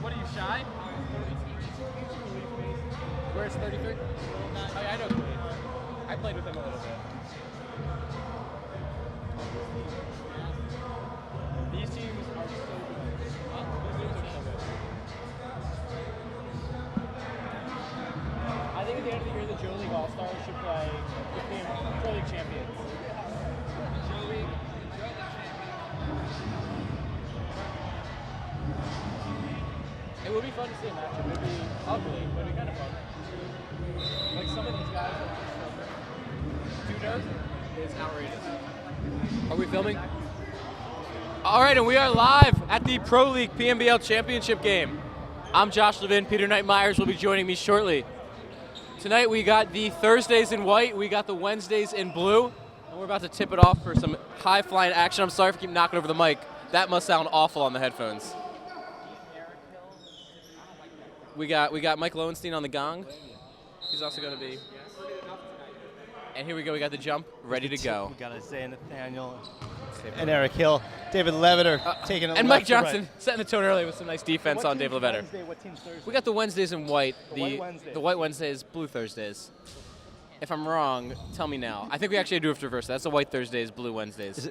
What are you, shy? Where's 33? Oh, yeah, I know. I played with him a little bit. These teams are so good. These teams are so good. I think at the end of the year, the Joe League All-Stars should play the Pro League champions. Joe League. It would be fun to see a matchup. It would be ugly, but it would be kind of fun. Like some of these guys is outrageous. Are we filming? All right, and we are live at the Pro League PMBL Championship game. I'm Josh Levin. Peter Knight Myers will be joining me shortly. Tonight we got the Thursdays in white, we got the Wednesdays in blue, and we're about to tip it off for some high-flying action. I'm sorry if I keep knocking over the mic. That must sound awful on the headphones. We got Mike Lowenstein on the gong. He's also going to be. And here we go. We got the jump ready to go. We got Isaiah Nathaniel and Eric Hill. David Levetter taking it. And Mike Johnson setting the tone early with some nice defense on David Levetter. What team's Thursday? We got the Wednesdays in white. The White Wednesdays, blue Thursdays. If I'm wrong, tell me now. I think we actually do have to reverse that. That's the white Thursdays, blue Wednesdays. Is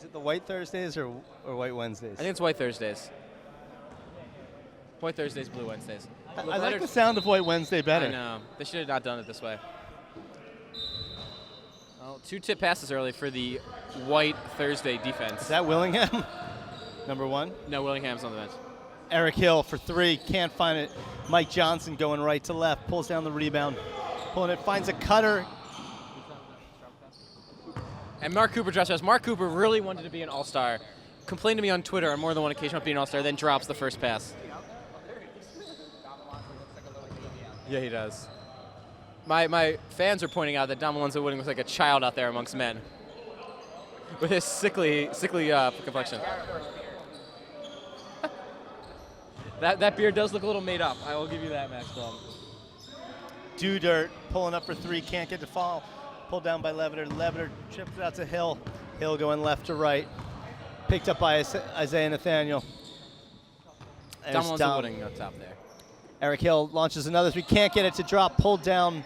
it the white Thursdays or white Wednesdays? I think it's white Thursdays. White Thursdays, blue Wednesdays. I like the sound of White Wednesday better. I know. They should have not done it this way. Well, 2 tip passes early for the white Thursday defense. Is that Willingham? Number 1? No, Willingham's on the bench. Eric Hill for 3. Can't find it. Mike Johnson going right to left. Pulls down the rebound. Pulling it. Finds a cutter. And Mark Cooper drops pass. Mark Cooper really wanted to be an all-star. Complained to me on Twitter on more than one occasion about being an all-star, then drops the first pass. Yeah, he does. My fans are pointing out that Dom Alonso Wooding looks like a child out there amongst men with his sickly complexion. that beard does look a little made up. I will give you that, Max Blum. Do Dirt pulling up for 3. Can't get to fall. Pulled down by Levetter. Levetter chips it out to Hill. Hill going left to right. Picked up by Isaiah Nathaniel. Dom Alonso Wooding up top there. Eric Hill launches another 3. Can't get it to drop. Pulled down.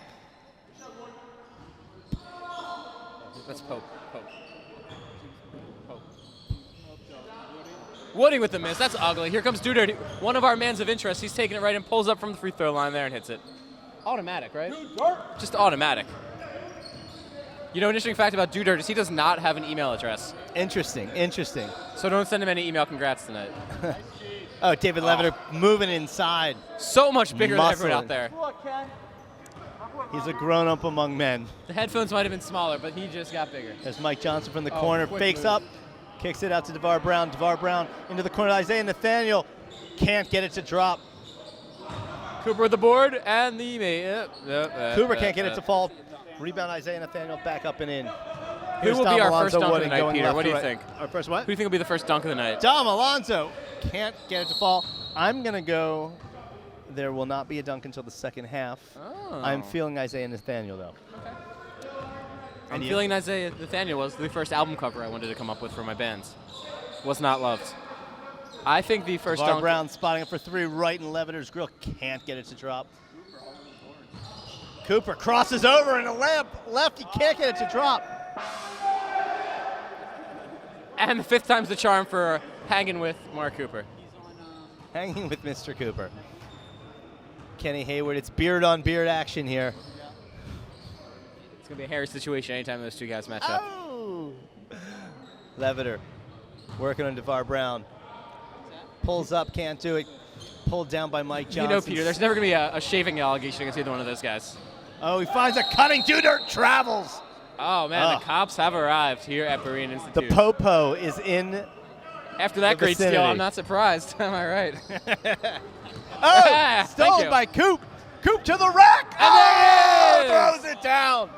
That's Pope. Wooding with the miss. That's ugly. Here comes Dudert, one of our mans of interest. He's taking it right and pulls up from the free throw line there and hits it. Automatic, right? Just automatic. You know, an interesting fact about Dudert is he does not have an email address. Interesting. So don't send him any email congrats tonight. Oh, David Levetter moving inside. So much bigger than everyone out there. He's a grown-up among men. The headphones might have been smaller, but he just got bigger. There's Mike Johnson from the corner. Fakes up. Kicks it out to DeVar Brown. DeVar Brown into the corner. Isaiah Nathaniel can't get it to drop. Cooper with the board and the Cooper can't get it to fall. Rebound Isaiah Nathaniel back up and in. Who will be our first dunk of the night, Peter? What do you think? Our first what? Who do you think will be the first dunk of the night? Dom Alonso can't get it to fall. I'm going to go. There will not be a dunk until the second half. Oh. I'm feeling Isaiah Nathaniel, though. Okay. I'm feeling Isaiah Nathaniel was the first album cover I wanted to come up with for my bands. Was not loved. I think the first dunk. Brown spotting it for 3 right in Levetter's grill. Can't get it to drop. Cooper crosses over in a layup left. He can't get it to drop. And the 5th time's the charm for hanging with Mark Cooper. Hanging with Mr. Cooper. Kenny Hayward, it's beard on beard action here. It's going to be a hairy situation anytime those two guys match up. Oh! Levetter working on DeVar Brown. Pulls up, can't do it. Pulled down by Mike Johnson. You know, Peter, there's never going to be a shaving allegation against either one of those guys. Oh, he finds a cutting. Dudert travels. Oh, man, the cops have arrived here at Berean Institute. The Popo is in. After that great steal, I'm not surprised. Am I right? Oh, stolen by Coop. Coop to the rack. And there it is! Throws it down.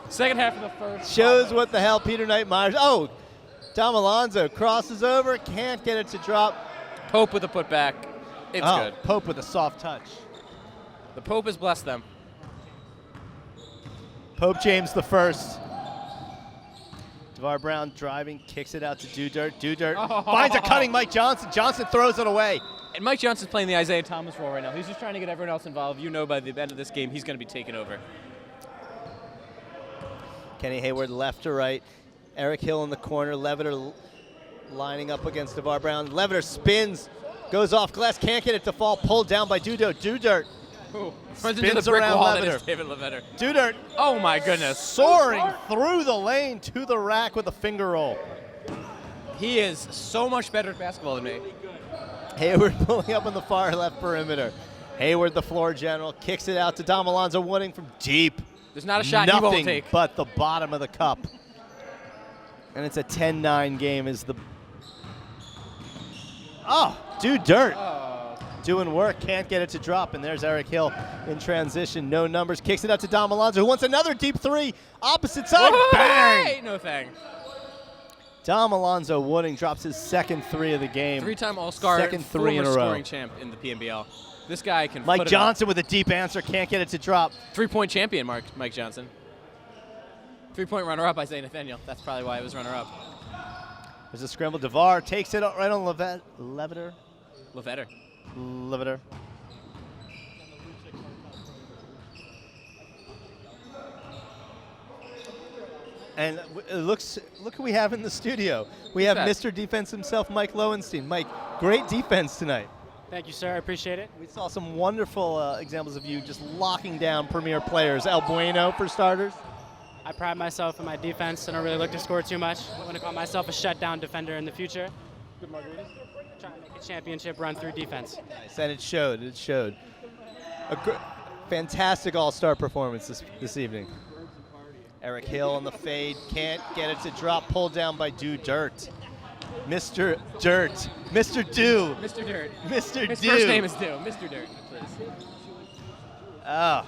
Second half of the first. Shows what the hell Peter Knight Myers. Oh, Dom Alonso crosses over. Can't get it to drop. Pope with a putback. It's good. Pope with a soft touch. The Pope has blessed them. Pope James the First. DeVar Brown driving, kicks it out to Do Dirt. Do Dirt finds a cutting Mike Johnson. Johnson throws it away. And Mike Johnson's playing the Isaiah Thomas role right now. He's just trying to get everyone else involved. You know by the end of this game, he's going to be taking over. Kenny Hayward left to right. Eric Hill in the corner. Leviter lining up against DeVar Brown. Leviter spins, goes off glass, can't get it to fall. Pulled down by Do Dirt. Do Dirt Runs into the brick wall that is David Leviter. Do Dirt. Oh my goodness. Soaring through the lane to the rack with a finger roll. He is so much better at basketball than me. Hayward pulling up on the far left perimeter. Hayward, the floor general, kicks it out to Dom Alonzo Wooding from deep. There's not a shot he won't take. Nothing but the bottom of the cup. And it's a 10-9 game as the... Oh, Do Dirt. Doing work, can't get it to drop, and there's Eric Hill in transition. No numbers, kicks it out to Dom Alonzo, who wants another deep three. Opposite side, bang! No thing. Dom Alonzo Wooding drops his second three of the game. Three-time All-Star, second three in a row. scoring champ in the PMBL. This guy can Mike put it Johnson with a deep answer, can't get it to drop. 3-point champion, Mike Johnson. 3-point runner-up, Isaiah Nathaniel. That's probably why he was runner-up. There's a scramble. DeVar takes it right on Leviter. Leviter. And look who we have in the studio. We have Mr. Defense himself, Mike Lowenstein. Mike, great defense tonight. Thank you, sir. I appreciate it. We saw some wonderful examples of you just locking down premier players. El Bueno, for starters. I pride myself in my defense. I don't really look to score too much. I want to call myself a shutdown defender in the future. Good margaritas. Trying to make a championship run through defense. Nice, and it showed. It showed. A fantastic all-star performance this evening. Eric Hill on the fade, can't get it to drop, pulled down by Do Dirt. Mr. Dirt. Mr. Do. Mr. Dirt. Mr. His Do. first name is Do. Mr. Dirt, please. Oh.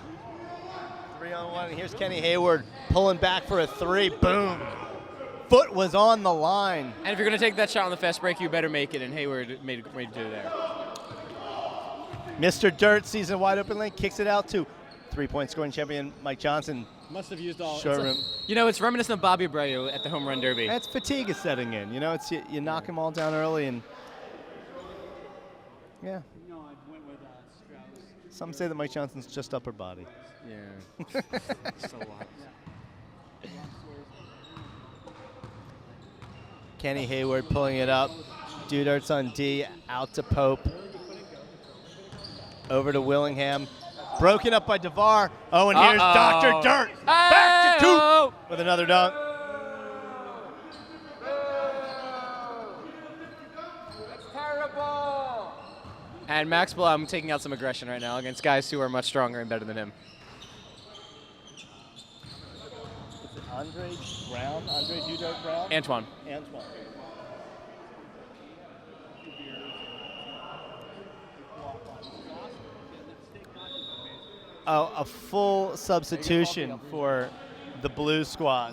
3-on-1, and here's Kenny Hayward pulling back for a three. Boom. Foot was on the line. And if you're going to take that shot on the fast break, you better make it, and Hayward made a great do there. Mr. Dirt sees a wide open lane, kicks it out to three-point scoring champion Mike Johnson. Must have used all. It's reminiscent of Bobby Abreu at the home run derby. That's fatigue is setting in. You know, it's you knock them all down early, and yeah. No, I went with Strauss. Some say that Mike Johnson's just upper body. Yeah. So what? Kenny Hayward pulling it up. Do Dirt's on D, out to Pope. Over to Willingham. Broken up by DeVar. Oh, and here's Dr. Dirt. Back to Coop with another dunk. That's terrible. And Max Blum taking out some aggression right now against guys who are much stronger and better than him. Is it Andre Brown? Andre Do Dirt Brown? Antoine. Oh, a full substitution for the Blue squad.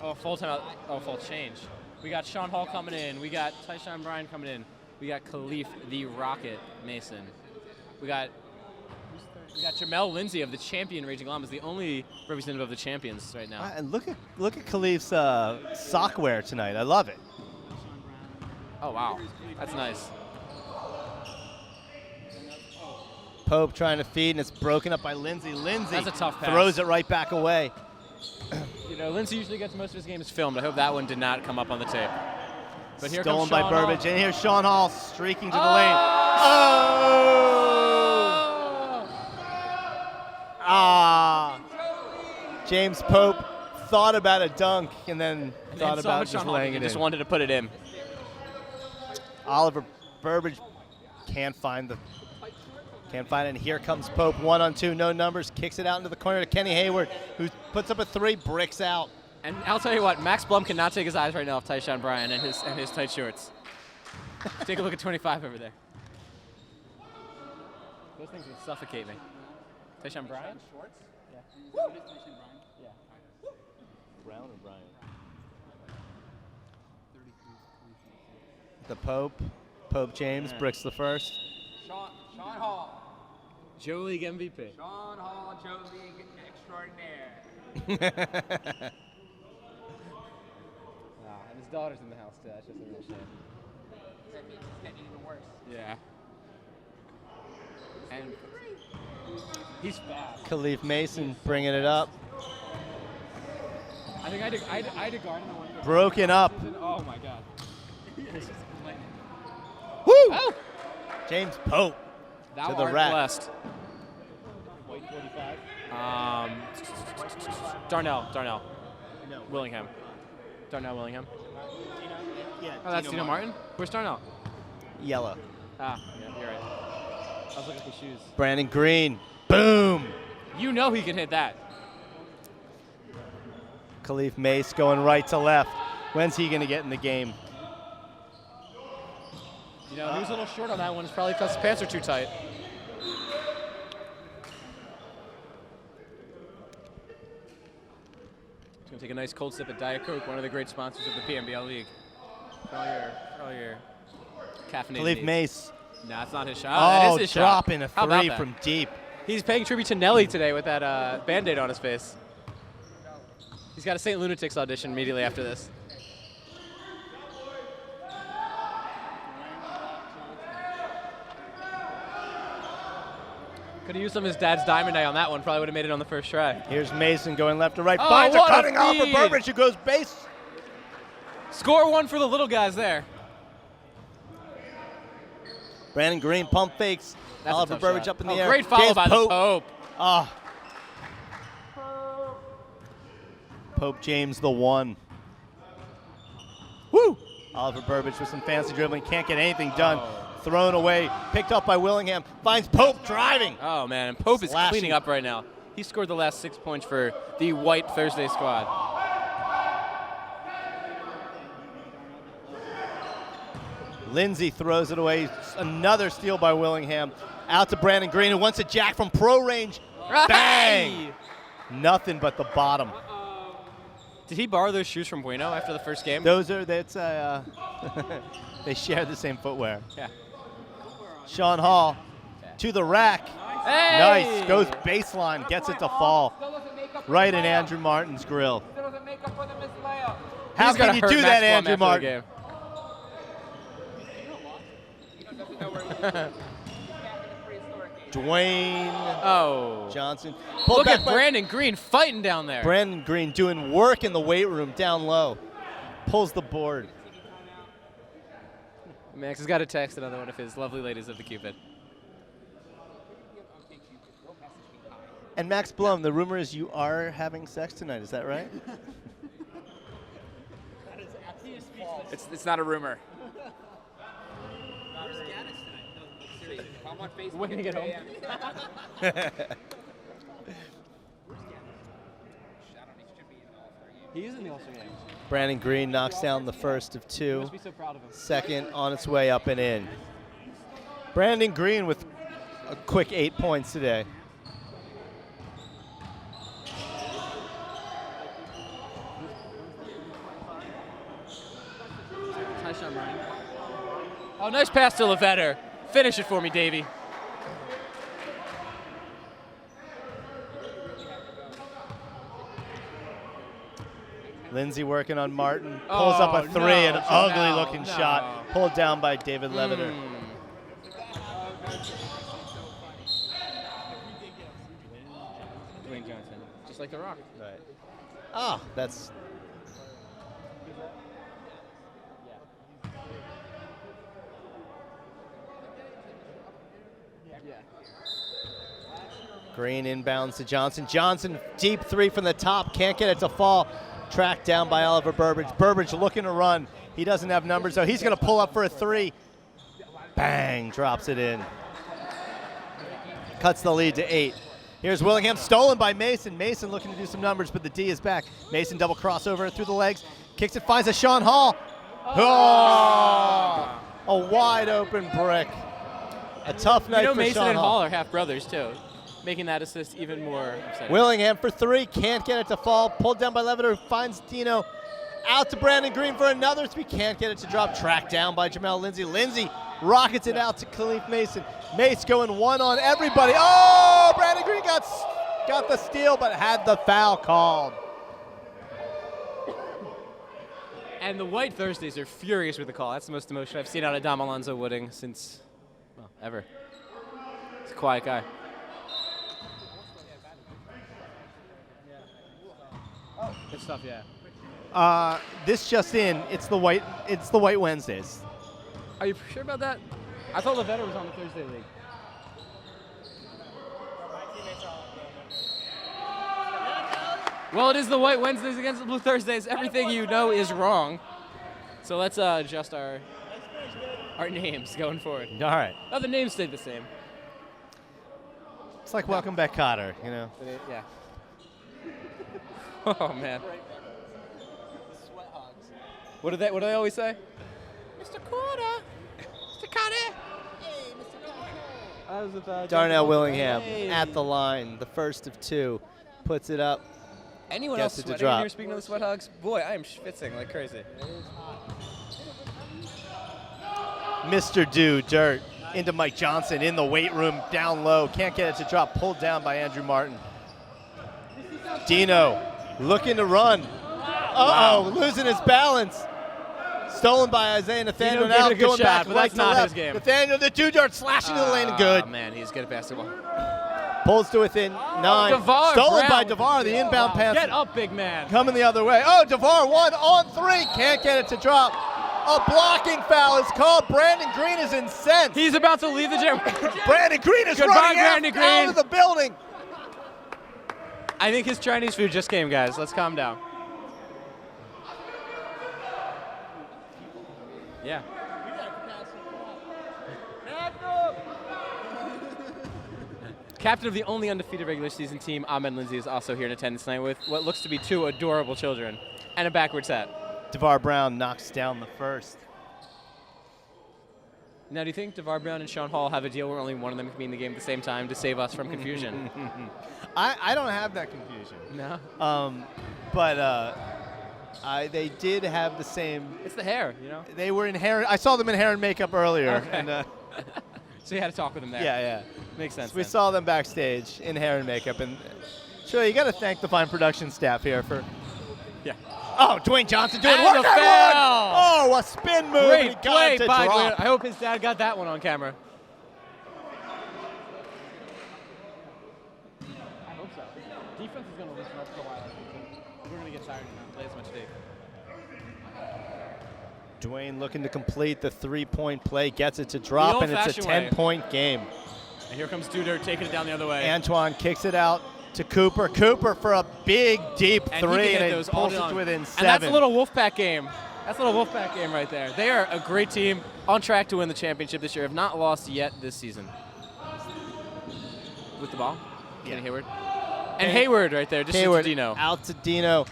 Oh, full time. Oh, full change. We got Sean Hall coming in. We got Tyshawn Bryan coming in. We got Khalif the Rocket Mason. We got Jamel Lindsay of the champion Raging Llamas, the only representative of the champions right now. And look at Khalif's sock wear tonight. I love it. Oh wow, that's nice. Pope trying to feed, and it's broken up by Lindsay. Lindsay That's a tough pass. Throws it right back away. You know, Lindsay usually gets most of his games filmed. I hope that one did not come up on the tape. But here Stolen comes by Sean Burbage, Hall. and here's Sean Hall streaking to the lane. Oh! James Pope thought about a dunk and then thought about just laying it in. Just wanted to put it in. Oliver Burbage can't find it, and here comes Pope, 1-on-2, no numbers, kicks it out into the corner to Kenny Hayward, who puts up a three, bricks out. And I'll tell you what, Max Blum cannot take his eyes right now off Tyshawn Bryan and his tight shorts. Take a look at 25 over there. Those things would suffocate me. Tyshawn Bryan? Shorts? Yeah. Yeah. Brown or Bryan? The Pope James bricks the first. Sean Hall. Joe League MVP. Sean Hall, Joe League extraordinaire. His daughter's in the house too. That's just a real shame. That means it's getting even worse. Yeah. And he's fast. Khalif Mason bringing it up. I think I had a guard in the one. Broken up. Oh my god. Woo! Oh! James Pope Thou to the art rack. blessed. White 45. Darnell. No. Willingham. Darnell Willingham. Yeah. Oh, that's Dino Martin? Where's Darnell? Yellow. Ah, yeah, you're right. I was looking at the shoes. Brandon Green. Boom! You know he can hit that. Khalif Mace going right to left. When's he going to get in the game? You know, he was a little short on that one. It's probably because his pants are too tight. He's going to take a nice cold sip of Diet Coke, one of the great sponsors of the PMBL League. For all your caffeinated Khalif needs. Mace. Nah, it's not his shot. That Oh, is his dropping shot. a How about three that? from deep. He's paying tribute to Nelly today with that Band-Aid on his face. He's got a St. Lunatics audition immediately after this. Could have used some of his dad's Diamond Eye on that one. Probably would have made it on the first try. Here's Mason going left to right. Oh, Finds a what a cutting off for feed. Burbridge, who goes base. Score one for the little guys there. Brandon Green pump fakes. That's a Oliver tough Burbridge shot. up in the Oh, air. great follow James by Pope. the Pope. Ah. Pope James the one. Woo! Oliver Burbridge with some fancy dribbling. Can't get anything done. Thrown away. Picked up by Willingham. Finds Pope driving. Oh, man. And Pope is Slashing. cleaning up right now. He scored the last 6 points for the White Thursday squad. Lindsay throws it away. Another steal by Willingham. Out to Brandon Green, who wants a jack from pro range. Bang! Nothing but the bottom. Did he borrow those shoes from Bueno after the first game? That's they share the same footwear. Yeah. Sean Hall to the rack. Hey! Nice. Goes baseline. Gets it to fall. Right in Andrew Martin's grill. Still doesn't make up for the missed layup. How He's gonna can you hurt do Max that, Blum Andrew after the Martin? game. Doesn't know where he's back in the prehistoric age. Dwayne Oh. Johnson. Pulled Look back at by Brandon Green fighting down there. Brandon Green doing work in the weight room down low. Pulls the board. Max has got to text another one of his lovely ladies of the Cupid. And Max Blum, the rumor is you are having sex tonight. Is that right? It's not a rumor. I'm on Facebook. When you get home. He is in the All-Star game. Brandon Green knocks down the first of You two. must be so proud of him. Second on its way up and in. Brandon Green with a quick 8 points today. Nice shot, Brian. Oh, nice pass to Levetter. Finish it for me, Davey. Lindsay working on Martin. Pulls up a three, an ugly looking shot. Pulled down by David Levetter. Dwayne Johnson. Just like The Rock. Right. Oh, that's. Green inbounds to Johnson. Johnson, deep three from the top. Can't get it to fall. Tracked down by Oliver Burbridge. Burbridge looking to run. He doesn't have numbers, so he's going to pull up for a three. Bang, drops it in. Cuts the lead to 8. Here's Willingham, stolen by Mason. Mason looking to do some numbers, but the D is back. Mason double crossover through the legs. Kicks it, finds a Sean Hall. Oh! A wide open brick. A tough night You know for Mason Sean and Hall. Hall are half brothers, too. Making that assist even more upsetting. Willingham for three, can't get it to fall. Pulled down by Levetter, finds Dino. Out to Brandon Green for another three, can't get it to drop. Tracked down by Jamel Lindsay. Lindsay rockets it out to Khalif Mason. Mace going one on everybody. Oh, Brandon Green got the steal, but had the foul called. And the White Thursdays are furious with the call. That's the most emotion I've seen out of Dom Alonzo Wooding since, well, ever. He's a quiet guy. Good stuff, yeah. This just in, it's the White Wednesdays. Are you sure about that? I thought Lavetta was on the Thursday league. Well, it is the White Wednesdays against the Blue Thursdays. Everything you know is wrong. So let's adjust our names going forward. All right. Oh, the names stayed the same. It's like Welcome Back, Cotter, you know. Yeah. Oh man. What do they always say? Mr. Carter. Mr. Carter. Hey, Mr. Carter. Darnell Willingham at the line, the first of two, puts it up. Anyone Gets else it to sweating drop. here speaking of the Sweat Hogs? Boy, I am schwitzing like crazy. Mr. Dirt into Mike Johnson in the weight room, down low. Can't get it to drop, pulled down by Andrew Martin. Dino looking to run. Uh-oh, losing his balance. Stolen by Isaiah Nathaniel. Dino gave Now it a good going shot, back but right that's to not left. his game. Nathaniel, the Dart slashing to the lane, good. Oh man, he's good at basketball. Pulls to within 9. DeVar Stolen Brown by with DeVar, the inbound pass. Get up, big man. Coming the other way. Oh, DeVar 1 on 3. Can't get it to drop. A blocking foul is called. Brandon Green is incensed. He's about to leave the gym. Brandon Green is Goodbye, running Brandon Green. out of the building. I think his Chinese food just came, guys. Let's calm down. Yeah. Captain of the only undefeated regular season team, Ahmed Lindsay, is also here in attendance tonight with what looks to be 2 adorable children and a backwards hat. DeVar Brown knocks down the first. Now, do you think DeVar Brown and Sean Hall have a deal where only one of them can be in the game at the same time to save us from confusion? I don't have that confusion. No? They did have the same. It's the hair, you know? They were in hair. I saw them in hair and makeup earlier. Okay. And, So you had to talk with them there. yeah. Makes sense. So we then. saw them backstage in hair and makeup. And sure, you got to thank the fine production staff here for. Yeah. Oh, Dwayne Johnson doing And work. the foul. Oh, a spin move. Great and he got play it to by drop. Dwayne. I hope his dad got that one on camera. I hope so. Defense is going to loosen up for a while. We're going to get tired and not play as much tape. Dwayne looking to complete the three-point play, gets it to drop, and it's a old-fashioned way. 10-point game. And here comes Duder taking it down the other way. Antoine kicks it out to Cooper. Cooper for a big, deep And he three, can hit and those it all pulls day long. it within 7. And that's a little Wolfpack game. That's a little Wolfpack game right there. They are a great team, on track to win the championship this year. Have not lost yet this season. With the ball, Kenny Hayward. And Hayward right there, just Hayward to Dino. out to Dino.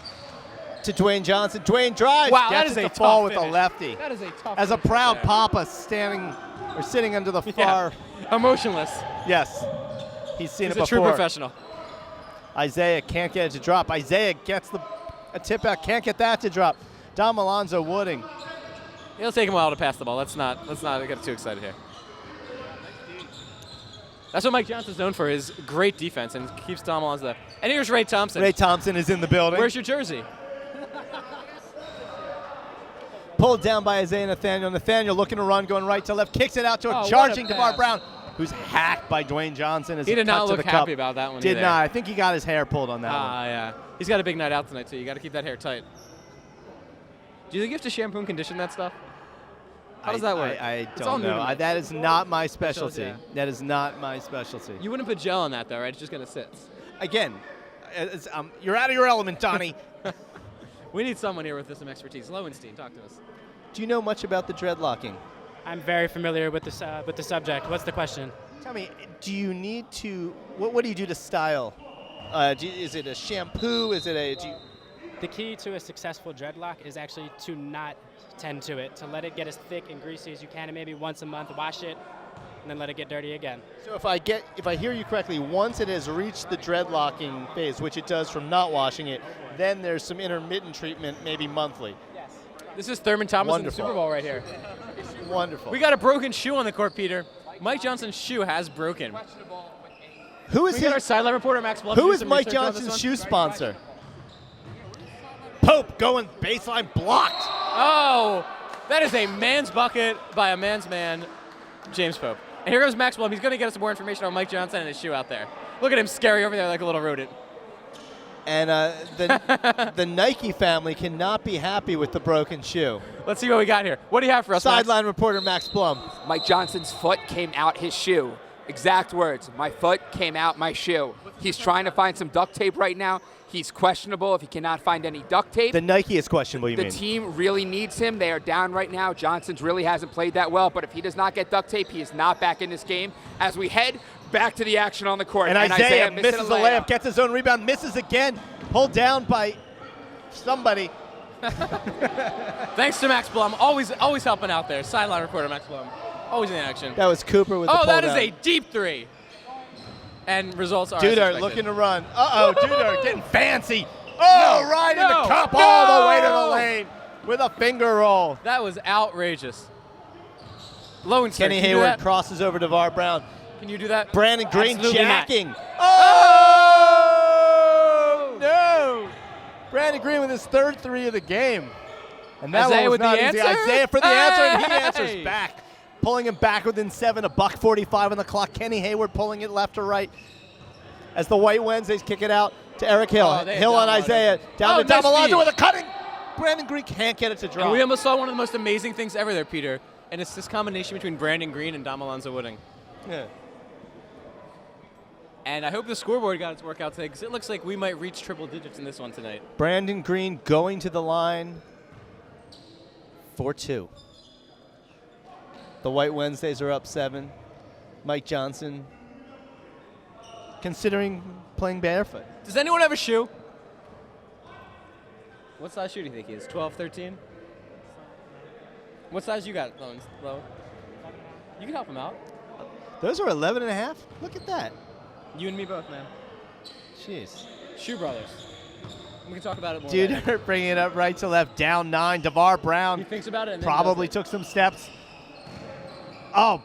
To Dwayne Johnson. Dwayne drives. Wow, that gets is it a to fall tough with a finish. lefty. That is a tough As a finish proud right there. papa sitting under the far. Emotionless. Yes. He's seen He's it a true before. professional. Isaiah can't get it to drop. Isaiah gets a tip out, can't get that to drop. Dom Alonzo Wooding. It'll take him a while to pass the ball. Let's not get too excited here. That's what Mike Johnson's known for, his great defense, and keeps Dom Alonzo. And here's Ray Thompson. Ray Thompson is in the building. Where's your jersey? Pulled down by Isaiah Nathaniel. Nathaniel looking to run, going right to left, kicks it out to Oh, a what a charging DeVar pass. Brown, who's hacked by Dwayne Johnson as He did cut not to look the cup. happy about that one Did either. not. I think he got his hair pulled on that one. Yeah. He's got a big night out tonight, too. You got to keep that hair tight. Do you think you have to shampoo and condition that stuff? How does that work? I It's all don't new to know. me. That is not my specialty. yeah. That is not my specialty. You wouldn't put gel on that, though, right? It's just going to sit. Again, you're out of your element, Donnie. We need someone here with some expertise. Lowenstein, talk to us. Do you know much about the dreadlocking? I'm very familiar with the subject. What's the question? Tell me, do you need to? What do you do to style? Is it a shampoo? Is it The key to a successful dreadlock is actually to not tend to it, to let it get as thick and greasy as you can, and maybe once a month wash it, and then let it get dirty again. So if I hear you correctly, once it has reached the dreadlocking phase, which it does from not washing it, then there's some intermittent treatment, maybe monthly. This is Thurman Thomas in the Wonderful. Super Bowl right here. Wonderful. We got a broken shoe on the court, Peter. Mike Johnson's shoe has broken. Who is We got our his, sideline reporter, Max Bluff. who to do is some Mike research on this Johnson's one. shoe sponsor? Pope going baseline blocked. Oh, that is a man's bucket by a man's man, James Pope. And here goes Max Blum. He's going to get us some more information on Mike Johnson and his shoe out there. Look at him scary over there like a little rodent. And the Nike family cannot be happy with the broken shoe. Let's see what we got here. What do you have for us, Max? Sideline reporter Max Blum. Mike Johnson's foot came out his shoe. Exact words. My foot came out my shoe. He's trying to find some duct tape right now. He's questionable if he cannot find any duct tape. The Nike is questionable, you mean? The team really needs him. They are down right now. Johnson's really hasn't played that well, but if he does not get duct tape, he is not back in this game. As we head back to the action on the court. And Isaiah misses a a layup, gets his own rebound, misses again, pulled down by somebody. Thanks to Max Blum, always helping out there. Sideline reporter Max Blum, always in action. That was Cooper with the Oh, pull that is down. a deep three. And results are as Dudert expected. looking to run. Uh-oh, Dudert getting fancy. Oh, right in the cup all the way to the lane with a finger roll. That was outrageous. Low and Kenny Hayward crosses over to DeVar Brown. Can you do that? Brandon Green Absolutely not. jacking. Oh, no. Brandon Green with his third three of the game. And that Isaiah one was with the not easy. answer? Isaiah for the answer, and he Hey! answers back. Pulling him back within 7, $1:45 on the clock. Kenny Hayward pulling it left or right as the White Wednesdays kick it out to Eric Hill. Oh, they Hill on downloaded. Isaiah. Down Oh, to nice Damalonzo feed. with a cutting. Brandon Green can't get it to drop. And we almost saw one of the most amazing things ever there, Peter. And it's this combination between Brandon Green and Dom Alonzo Wooding. Yeah. And I hope the scoreboard got its work out today because it looks like we might reach triple digits in this one tonight. Brandon Green going to the line for 2. The White Wednesdays are up 7. Mike Johnson considering playing barefoot. Does anyone have a shoe? What size shoe do you think he is? 12, 13? What size you got, Lo? You can help him out. Those are 11 and a half? Look at that. You and me both, man. Jeez. Shoe brothers. We can talk about it more later. Dude, bringing it up right to left, down 9. DeVar Brown He thinks about it and then probably does took some steps. Oh,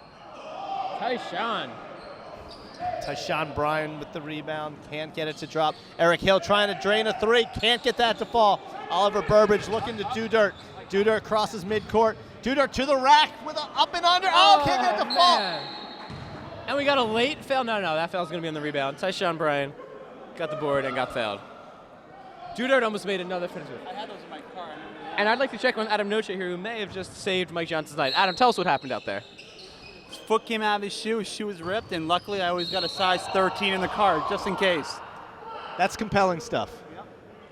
it. Tyshawn. Tyshawn Bryan with the rebound. Can't get it to drop. Eric Hill trying to drain a 3. Can't get that to fall. Oliver Burbridge looking to Dudert. Dudert crosses midcourt. Dudert to the rack with an up and under. Oh, can't get it to fall. Man. And we got a late foul. No, that foul's going to be on the rebound. Tyshawn Bryan got the board and got fouled. Dudert almost made another finish. I had those in my car. And I'd like to check on Adam Noche here, who may have just saved Mike Johnson's night. Adam, tell us what happened out there. His foot came out of his shoe was ripped, and luckily I always got a size 13 in the car, just in case. That's compelling stuff.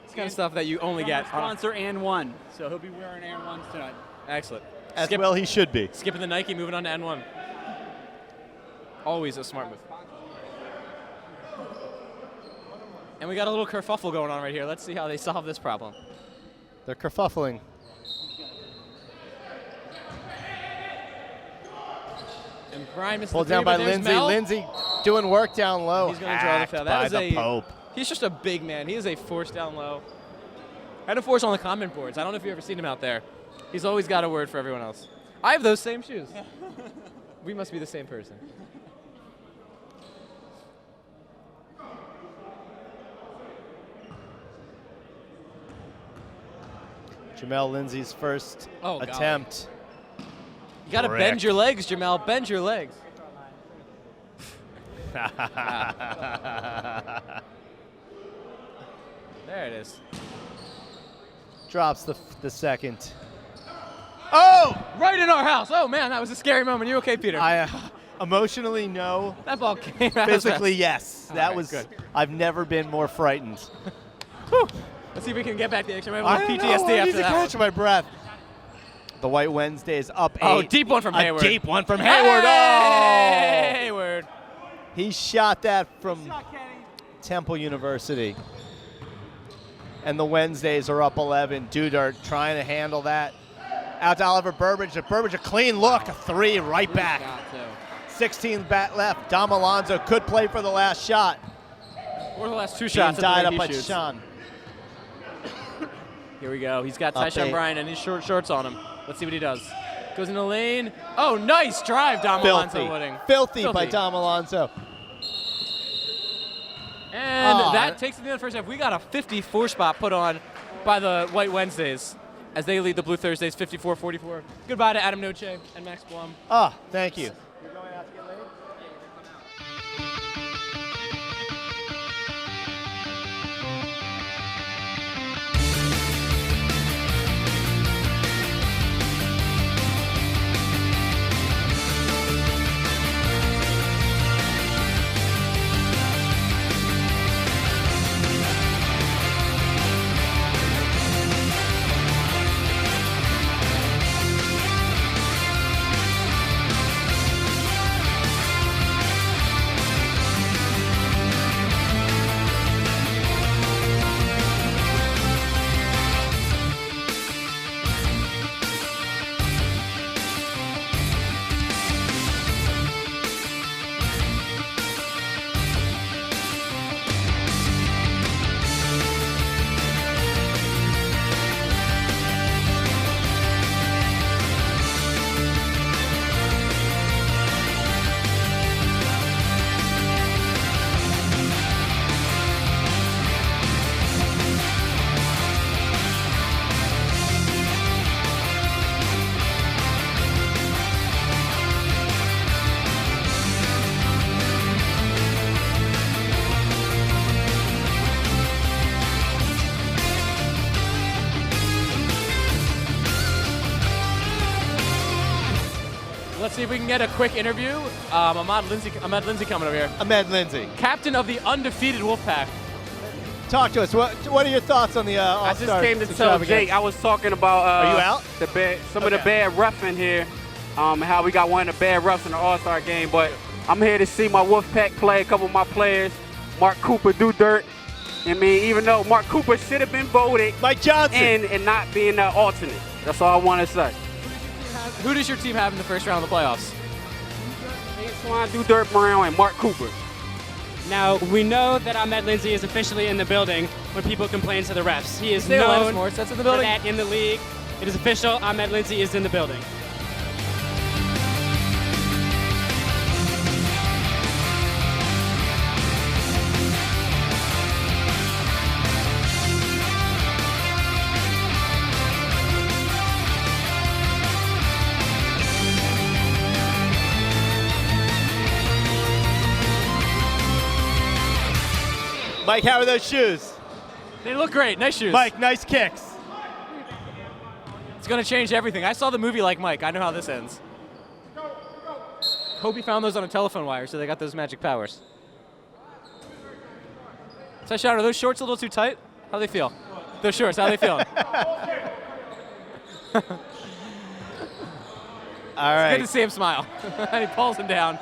It's kind of stuff that you only get. Sponsor and one, so he'll be wearing and ones tonight. Excellent. As well he should be. Skipping the Nike, moving on to N1. Always a smart move. And we got a little kerfuffle going on right here. Let's see how they solve this problem. They're kerfuffling. And Brian missed Pulled the three, down by but there's Lindsay. Mel. Lindsay doing work down low. He's going to draw the foul. That by was the Pope. He's just a big man. He is a force down low. And a force on the comment boards. I don't know if you've ever seen him out there. He's always got a word for everyone else. I have those same shoes. We must be the same person. Jamel Lindsay's first Oh, God. attempt. You got to Correct. bend your legs, Jamel. Bend your legs. There it is. Drops the second. Oh! Right in our house. Oh, man, that was a scary moment. You okay, Peter? I emotionally no. That ball came out. Physically yes. All That right, was good. I've never been more frightened. Let's see if we can get back to the action. We have a I little don't know, PTSD I after need to that catch one. my breath. The White Wednesday is up 8. Oh, deep one from A Hayward. deep one from Hayward. Oh! Hayward. He shot that from Temple University. And the Wednesdays are up 11. Dudert trying to handle that. Out to Oliver Burbridge. Burbridge a clean look. A 3 right back. 16 bat left. Dom Alonzo could play for the last shot. Or the last two Being shots. tied up he by shoots. Sean. Here we go. He's got Up Tyshawn 8. Bryan and his short shorts on him. Let's see what he does. Goes in the lane. Oh, nice drive, Dom Alonzo Wooding. Filthy by Dom Alonzo. And Aw. that takes it to the end of the first half. We got a 54 spot put on by the White Wednesdays. as they lead the Blue Thursdays 54-44. Goodbye to Adam Noche and Max Blum. Ah, thank you. Let's see if we can get a quick interview. Ahmad Lindsay coming over here. Ahmed Lindsay. Captain of the undefeated Wolfpack. Talk to us. What are your thoughts on the All-Star? I just came to tell Jake. I was talking about Are you out? Some of the bad refs in here, and how we got one of the bad refs in the All-Star game. But I'm here to see my Wolfpack play. A couple of my players, Mark Cooper, do dirt. I mean, even though Mark Cooper should have been voted Mike Johnson and not being the alternate. That's all I want to say. Who does your team have in the first round of the playoffs? Swan, do dirt Brown, and Mark Cooper. Now, we know that Ahmed Lindsay is officially in the building when people complain to the refs. He is Say Alanis known Morissette's in the for building. that in the league. It is official. Ahmed Lindsay is in the building. Mike, how are those shoes? They look great. Nice shoes. Mike, nice kicks. It's going to change everything. I saw the movie Like Mike. I know how this ends. Hope he found those on a telephone wire, so they got those magic powers. So, Shout, are those shorts a little too tight? How do they feel? Those shorts, how are they feeling? All right. Good to see him smile. And he pulls him down.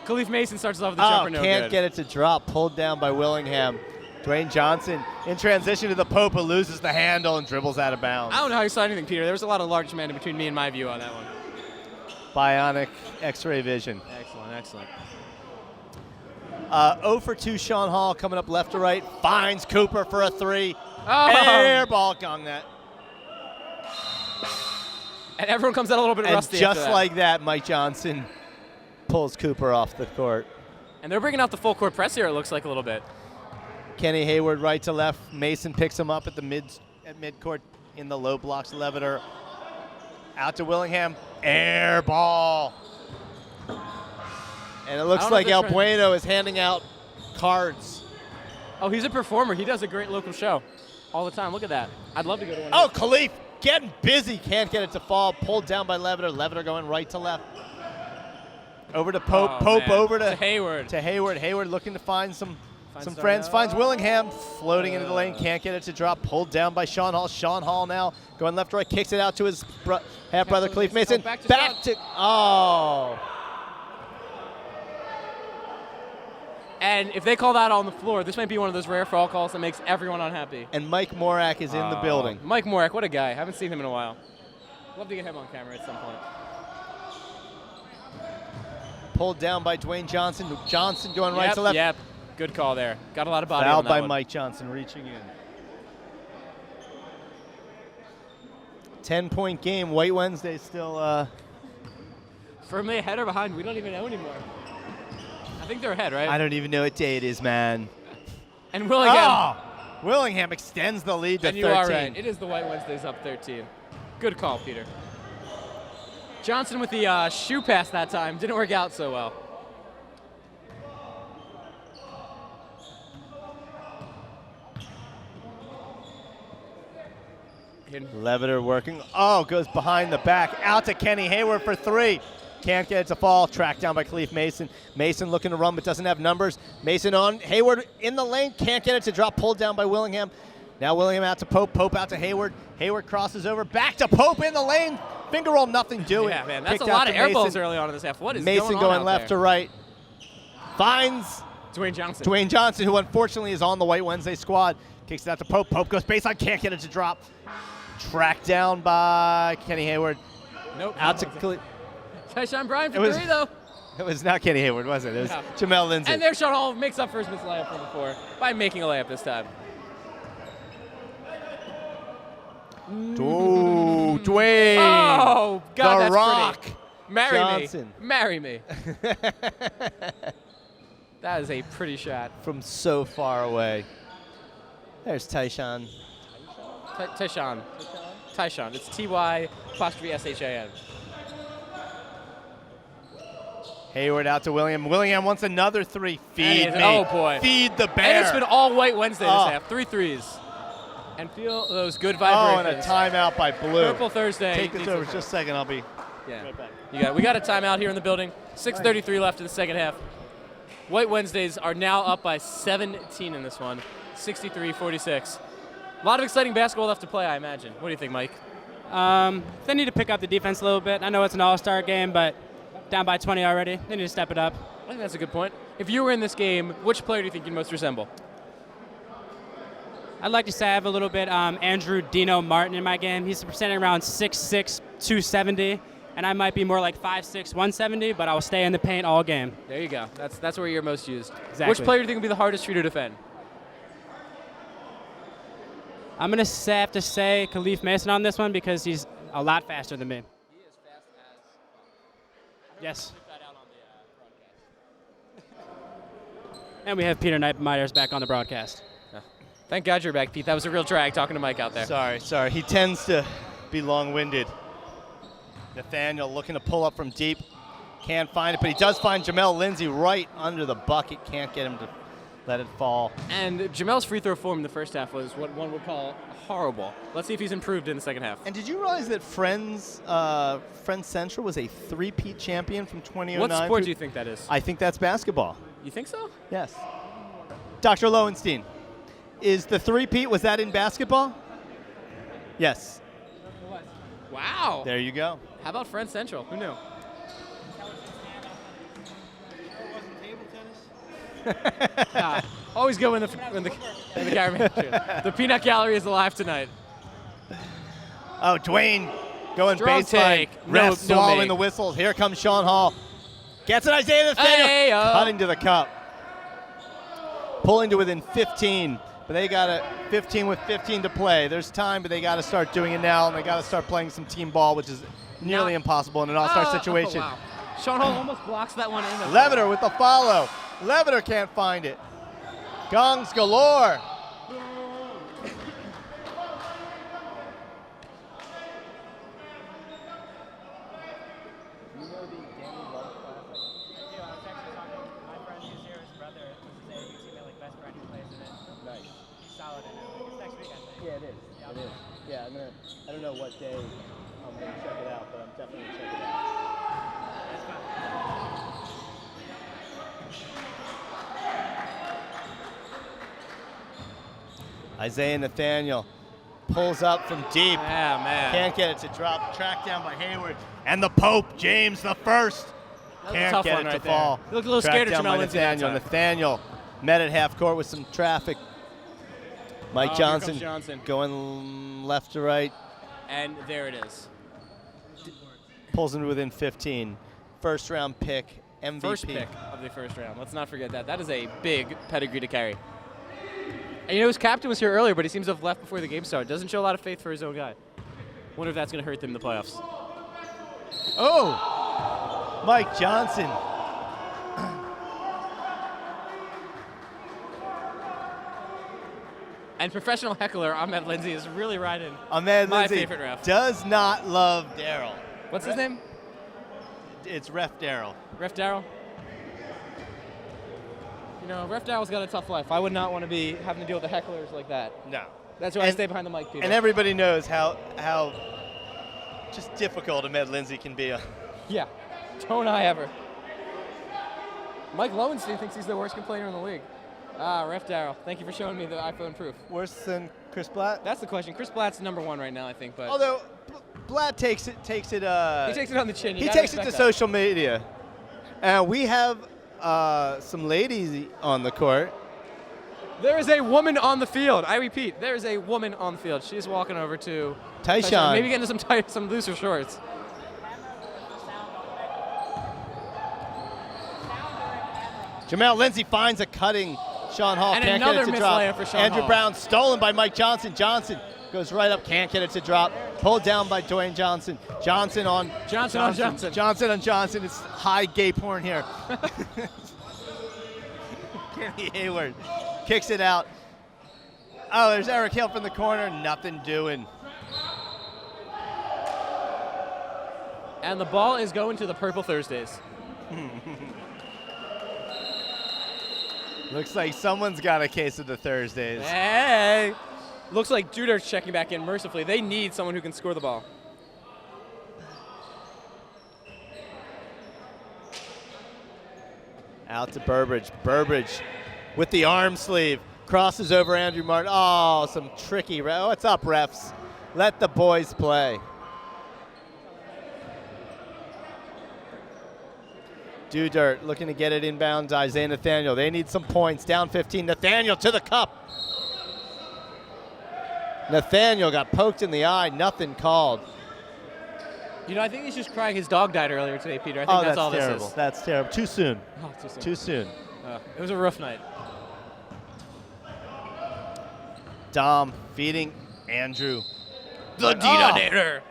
Khalif Mason starts us off with the jumper. No can't good. get it to drop. Pulled down by Willingham. Dwayne Johnson in transition to the Pope, loses the handle and dribbles out of bounds. I don't know how you saw anything, Peter. There was a lot of large man in between me and my view on that one. Bionic X-ray vision. Excellent, excellent. 0 for 2 Sean Hall coming up left to right. Finds Cooper for a 3. Oh. Air ball, gong that. And everyone comes out a little bit And rusty just after that. like that, Mike Johnson pulls Cooper off the court. And they're bringing out the full court press here, it looks like a little bit. Kenny Hayward right to left. Mason picks him up at the midcourt in the low blocks. Leviter out to Willingham. Air ball. And it looks like El Bueno is handing out cards. Oh, he's a performer. He does a great local show all the time. Look at that. I'd love to go to one. Oh, Khalif getting busy. Can't get it to fall. Pulled down by Leviter. Leviter going right to left. Over to Pope. Oh, Pope man. over to Hayward. Hayward looking to find some friends. Finds Willingham. Floating into the lane. Can't get it to drop. Pulled down by Sean Hall. Sean Hall now going left to right. Kicks it out to his half-brother Khalif Mason. Back to oh. And if they call that on the floor, this might be one of those rare foul calls that makes everyone unhappy. And Mike Morak is in the building. Mike Morak, what a guy. Haven't seen him in a while. Love to get him on camera at some point. Pulled down by Dwayne Johnson. Johnson going right to left. Yep, good call there. Got a lot of body Fouled on that by one. Mike Johnson reaching in. 10-point game. White Wednesday still. Firmly ahead or behind? We don't even know anymore. I think they're ahead, right? I don't even know what day it is, man. And Willingham. Oh! Willingham extends the lead to And 13. you are right. It is the White Wednesdays up 13. Good call, Peter. Johnson with the shoe pass that time. Didn't work out so well. Leviter working. Oh, goes behind the back. Out to Kenny Hayward for 3. Can't get it to fall. Tracked down by Khalif Mason. Mason looking to run but doesn't have numbers. Mason on. Hayward in the lane. Can't get it to drop. Pulled down by Willingham. Now Willingham out to Pope. Pope out to Hayward. Hayward crosses over. Back to Pope in the lane. Finger roll, nothing doing. Yeah, man, that's Kicked a out lot to of air balls Mason. early on in this half. What is Mason going on out left there? to right. Finds Dwayne Johnson. Dwayne Johnson, who unfortunately is on the White Wednesday squad. Kicks it out to Pope. Pope goes baseline. Can't get it to drop. Tracked down by Kenny Hayward. Nope. Out to Tyshawn Bryan for It was- 3, though. It was not Kenny Hayward, was it? It was No. Jamel Lindsay. And there, Sean Hall makes up for his missed layup from before by making a layup this time. Ooh, Dwayne. Oh, God, the that's Rock. pretty. Marry Johnson. me. Marry me. That is a pretty shot. From so far away. There's Tyshawn. Tyshawn. Tyshawn. It's T-Y''S-H-A-N. Hayward out to William. William wants another 3. Feed And me. oh, boy. Feed the bear. And it's been all White Wednesday Oh. this half. 3 threes. And feel those good Oh, vibrations. and a timeout by Blue. Purple Thursday. Take this needs over to- just a second. I'll be Yeah. right back. We got a timeout here in the building. 6:33 left in the second half. White Wednesdays are now up by 17 in this one. 63-46. A lot of exciting basketball left to play, I imagine. What do you think, Mike? They need to pick up the defense a little bit. I know it's an all-star game, but down by 20 already. They need to step it up. I think that's a good point. If you were in this game, which player do you think you'd most resemble? I'd like to say I have a little bit Andrew Dino Martin in my game. He's standing around 6'6", 270, and I might be more like 5'6", 170, but I will stay in the paint all game. There you go. That's where you're most used. Exactly. Which player do you think would be the hardest for you to defend? I'm going to have to say Khalif Mason on this one because he's a lot faster than me. He is fast as. Yes. And we have Peter Myers back on the broadcast. Thank God you're back, Pete. That was a real drag talking to Mike out there. Sorry. He tends to be long-winded. Nathaniel looking to pull up from deep. Can't find it, but he does find Jamel Lindsay right under the bucket. Can't get him to let it fall. And Jamel's free throw form in the first half was what one would call horrible. Let's see if he's improved in the second half. And did you realize that Friends Central was a 3-peat champion from 2009? What sport do you think that is? I think that's basketball. You think so? Yes. Dr. Lowenstein, is the 3-peat, was that in basketball? Yes. Wow. There you go. How about Friends Central? Who knew? Always go in the cameraman. The peanut gallery is alive tonight. Oh, Dwayne going Strong baseline. take. Ref No swallowing make. the whistles. Here comes Sean Hall. Gets it, Isaiah Nathaniel. Hey-o. Cutting to the cup. Pulling to within 15. But they got a 15 with 15 to play. There's time, but they got to start doing it now, and they got to start playing some team ball, which is nearly impossible in an all-star situation. Oh, wow. Sean Hall almost blocks that one in. Leviter with the follow. Leviter can't find it. Gongs galore. Yeah, it is. It is. Yeah, I don't know what day I'm going to check it out, but I'm definitely going to check it out. Isaiah Nathaniel pulls up from deep. Yeah, man. Can't get it to drop. Tracked down by Hayward. And the Pope, James the first. That was a Can't tough get one it to right there. fall. He looked a little Tracked scared of down Jamel by Lindsay that Nathaniel. time. Nathaniel met at half court with some traffic. Mike Oh, here Johnson, comes Johnson. going left to right. And there it is. Pulls him within 15. First round pick, MVP. First pick of the first round. Let's not forget that. That is a big pedigree to carry. And his captain was here earlier, but he seems to have left before the game started. Doesn't show a lot of faith for his own guy. Wonder if that's going to hurt them in the playoffs. Oh! Mike Johnson. And professional heckler Ahmed Lindsay is really riding Ahmed my Lindsay favorite ref. does not love Daryl. What's his name? It's Ref Daryl. Ref Daryl? You know, Ref Daryl's got a tough life. I would not want to be having to deal with the hecklers like that. No. That's why I stay behind the mic, Peter. And everybody knows how just difficult Ahmed Lindsay can be. Yeah, don't I ever. Mike Lowenstein thinks he's the worst complainer in the league. Ah, Ref Daryl, thank you for showing me the iPhone proof. Worse than Chris Blatt? That's the question. Chris Blatt's #1 right now, I think. But Although Blatt takes it. he takes it on the chin. He takes it to social media. And we have some ladies on the court. There is a woman on the field. I repeat, there is a woman on the field. She's walking over to Tyshawn. Maybe getting some looser shorts. Jamel Lindsay finds a cutting Sean Hall. And can't another get it to missed drop. layup for Sean Andrew Hall. Brown stolen by Mike Johnson. Johnson goes right up, can't get it to drop. Pulled down by Dwayne Johnson. Johnson on Johnson. Johnson on Johnson. It's high gape horn here. Kenny Hayward kicks it out. Oh, there's Eric Hill from the corner. Nothing doing. And the ball is going to the Purple Thursdays. Looks like someone's got a case of the Thursdays. Hey! Looks like Duder's checking back in mercifully. They need someone who can score the ball. Out to Burbridge. Burbridge with the arm sleeve. Crosses over Andrew Martin. Oh, some tricky. What's up, refs? Let the boys play. Do Dirt looking to get it inbound. Isaiah Nathaniel. They need some points. Down 15. Nathaniel to the cup. Nathaniel got poked in the eye. Nothing called. You know, I think he's just crying his dog died earlier today, Peter. I think that's all terrible. this is. That's terrible. Too soon. Oh, too soon. Too soon. It was a rough night. Dom feeding Andrew. The Detonator.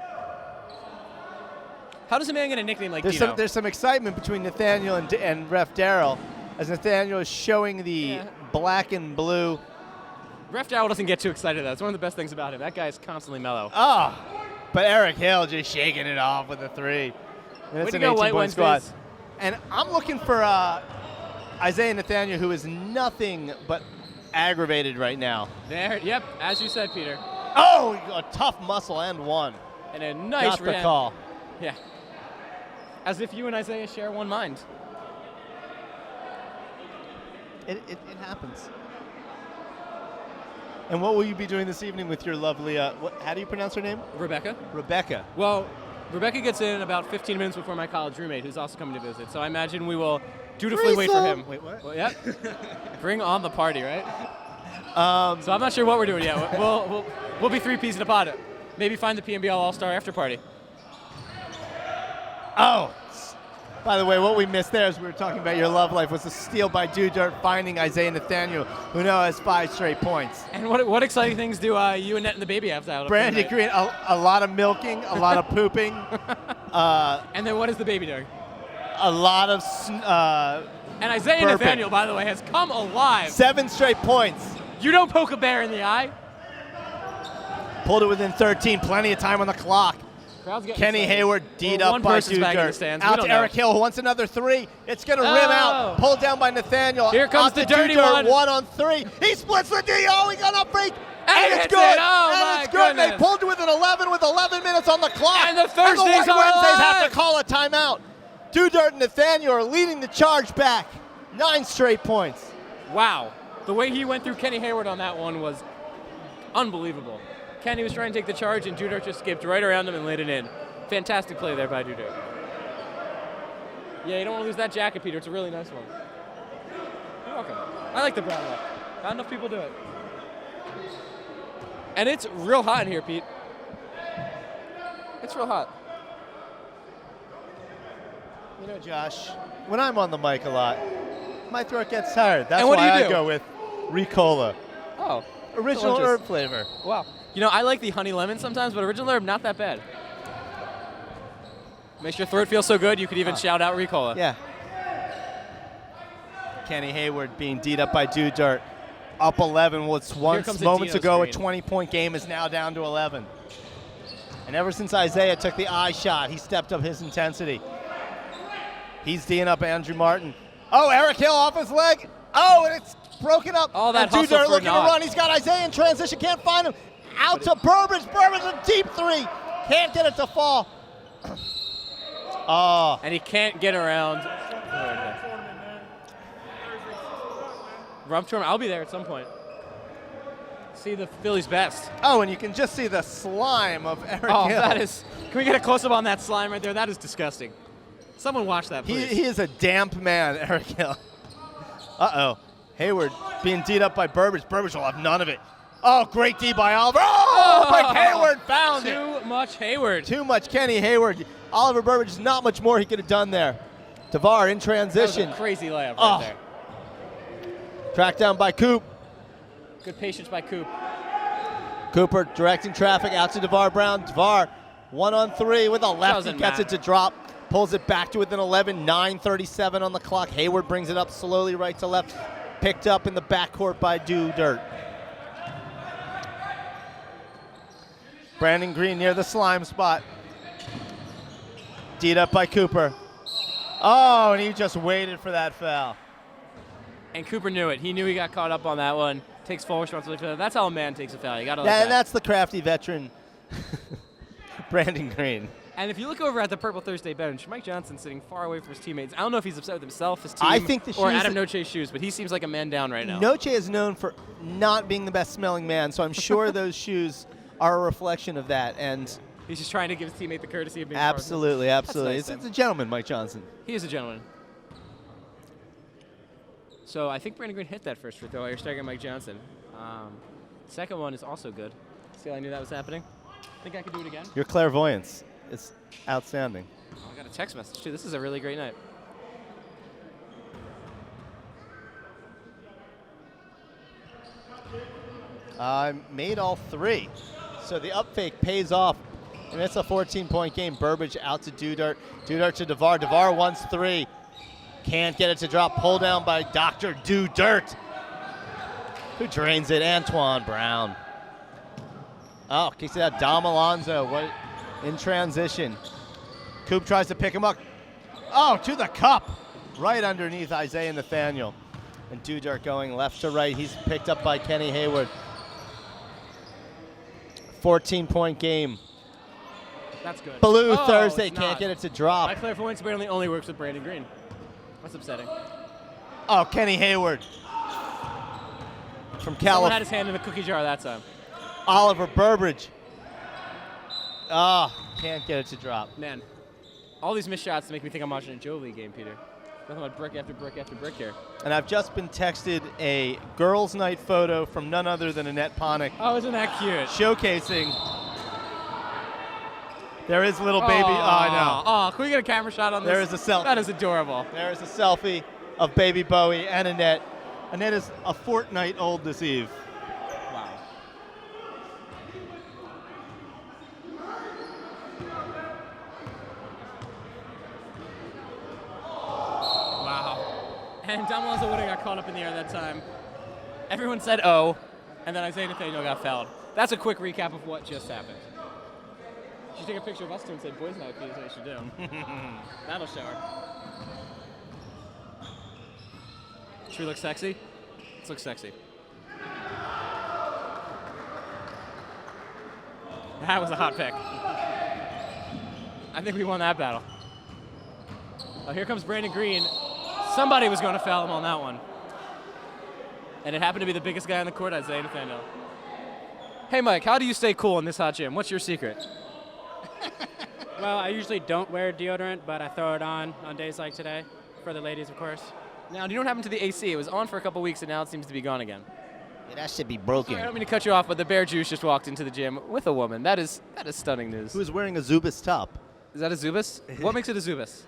How does a man get a nickname like Dino? There's some excitement between Nathaniel and Ref Daryl as Nathaniel is showing the black and blue. Ref Daryl doesn't get too excited, though. It's one of the best things about him. That guy is constantly mellow. But Eric Hill just shaking it off with a three. And it's an 18-point squad. And I'm looking for Isaiah Nathaniel, who is nothing but aggravated right now. There, yep, as you said, Peter. Oh, a tough muscle and one. And a nice Got the call. Yeah. As if you and Isaiah share one mind. It happens. And what will you be doing this evening with your lovely, how do you pronounce her name? Rebecca. Rebecca. Well, Rebecca gets in about 15 minutes before my college roommate, who's also coming to visit. So I imagine we will dutifully wait for him. Wait, what? Well, yep. Bring on the party, right? So I'm not sure what we're doing yet. We'll be three-piecing a pod. Maybe find the PMBL All-Star after party. Oh, by the way, what we missed there as we were talking about your love life was a steal by Do Dirt finding Isaiah Nathaniel, who now has 5 straight points. And what exciting things do you and Nett and the baby have to out? Brandon Green, a lot of milking, a lot of pooping. And then what is the baby doing? A lot of and Isaiah burping. Nathaniel, by the way, has come alive. 7 straight points. You don't poke a bear in the eye. Pulled it within 13, plenty of time on the clock. Kenny Hayward D'd up by Do Dirt. Out to Eric Hill, who wants another 3. It's going to rim out. Pulled down by Nathaniel. Here comes the dirty one. 1 on 3. He splits the D. Oh, he got up break. And it's hits good. it. Oh, and my it's good. goodness. They pulled to within 11 with 11 minutes on the clock. And the Thursdays White are Wednesdays have alive. to call a timeout. Do Dirt and Nathaniel are leading the charge back. 9 straight points. Wow. The way he went through Kenny Hayward on that one was unbelievable. Kenny was trying to take the charge, and Do Dirt just skipped right around him and laid it in. Fantastic play there by Do Dirt. Yeah, you don't want to lose that jacket, Peter. It's a really nice one. You're welcome. I like the brown one. Not enough people do it. And it's real hot in here, Pete. It's real hot. You know, Josh, when I'm on the mic a lot, my throat gets tired. That's And what do why you I do? go with Ricola. Oh. Original delicious. herb flavor. Wow. You know, I like the honey lemon sometimes, but original herb, not that bad. Makes your throat feel so good, you could even shout out Ricola. Yeah. Kenny Hayward being D'd up by Do Dirt. Up 11 was once comes a moments Dino ago. screen. A 20-point game is now down to 11. And ever since Isaiah took the eye shot, he stepped up his intensity. He's D'ing up Andrew Martin. Oh, Eric Hill off his leg. Oh, and it's broken up. All that and hustle Dudert for looking naught. to run. He's got Isaiah in transition. Can't find him. Out to Burbage. Burbage a deep three. Can't get it to fall. Oh. And he can't get around. Rump tournament. I'll be there at some point. See the Phillies best. Oh, and you can just see the slime of Eric Oh, Hill. that is. Can we get a close up on that slime right there? That is disgusting. Someone watch that, please. He is a damp man, Eric Hill. Uh-oh. Hayward being D'd up by Burbage. Burbage will have none of it. Oh, great D by Oliver. Oh, but Hayward found it. Too much Hayward. Too much Kenny Hayward. Oliver Burbage is not much more he could have done there. DeVar in That was transition. a crazy layup Oh. right there. Tracked down by Coop. Good patience by Coop. Cooper directing traffic out to DeVar Brown. DeVar 1-on-3 with a left. He Doesn't gets it matter. to drop. Pulls it back to within 11. 9:37 on the clock. Hayward brings it up slowly right to left. Picked up in the backcourt by Dudert. Brandon Green near the slime spot. D'd up by Cooper. Oh, and he just waited for that foul. And Cooper knew it. He knew he got caught up on that one. Takes full responsibility for that. That's how a man takes a foul. You got to let And that. that's the crafty veteran, Brandon Green. And if you look over at the Purple Thursday bench, Mike Johnson's sitting far away from his teammates. I don't know if he's upset with himself, his team, I think the or shoes Adam that- Noche's shoes, but he seems like a man down right now. Noche is known for not being the best smelling man, so I'm sure those shoes are a reflection of that. And He's just trying to give his teammate the courtesy of being absolutely, absolutely. nice, It's a gentleman, Mike Johnson. He is a gentleman. So I think Brandon Green hit that first free throw. You're staring at Mike Johnson. Second one is also good. See how I knew that was happening? Think I could do it again? Your clairvoyance is outstanding. Oh, I got a text message too. This is a really great night. Made all three. So the up fake pays off, and it's a 14-point game. Burbage out to Dudert. Dudert to DeVar. DeVar wants three. Can't get it to drop. Pull down by Dr. Dudert, who drains it. Antoine Brown. Oh, kicks it out. Dom Alonzo in transition. Coop tries to pick him up. Oh, to the cup. Right underneath Isaiah Nathaniel. And Dudert going left to right. He's picked up by Kenny Hayward. 14-point game. That's good. Blue Oh, Thursday. it's Can't not. get it to drop. My clairvoyance apparently only works with Brandon Green. That's upsetting. Oh, Kenny Hayward. From Someone had California. his hand in the cookie jar that time. Oliver Burbage. Can't get it to drop. Man, all these missed shots make me think I'm watching a Joe League game, Peter. Nothing but brick after brick after brick here. And I've just been texted a girls' night photo from none other than Annette Ponick Oh, isn't that cute? showcasing. There is little baby. Oh, I know. Oh, can we get a camera shot on this? There is a selfie. That is adorable. There is a selfie of baby Bowie and Annette. Annette is a fortnight old this eve. Wow. Wow. And Dom Alonzo would have got caught up in the air that time. Everyone said oh, and then Isaiah Nathaniel got fouled. That's a quick recap of what just happened. You should take a picture of us two and say boys night, Peter, is what you should do. That'll show her. Should we look sexy? Let's look sexy. That was a hot pick. I think we won that battle. Oh, here comes Brandon Green. Somebody was going to foul him on that one. And it happened to be the biggest guy on the court, Isaiah Nathaniel. Hey, Mike, how do you stay cool in this hot gym? What's your secret? Well, I usually don't wear deodorant, but I throw it on days like today. For the ladies, of course. Now, do you know what happened to the AC? It was on for a couple weeks, and now it seems to be gone again. Yeah, that should be broken. Sorry, I don't mean to cut you off, but the Bear Juice just walked into the gym with a woman. That is stunning news. Who's wearing a Zubas top? Is that a Zubas? What makes it a Zubas?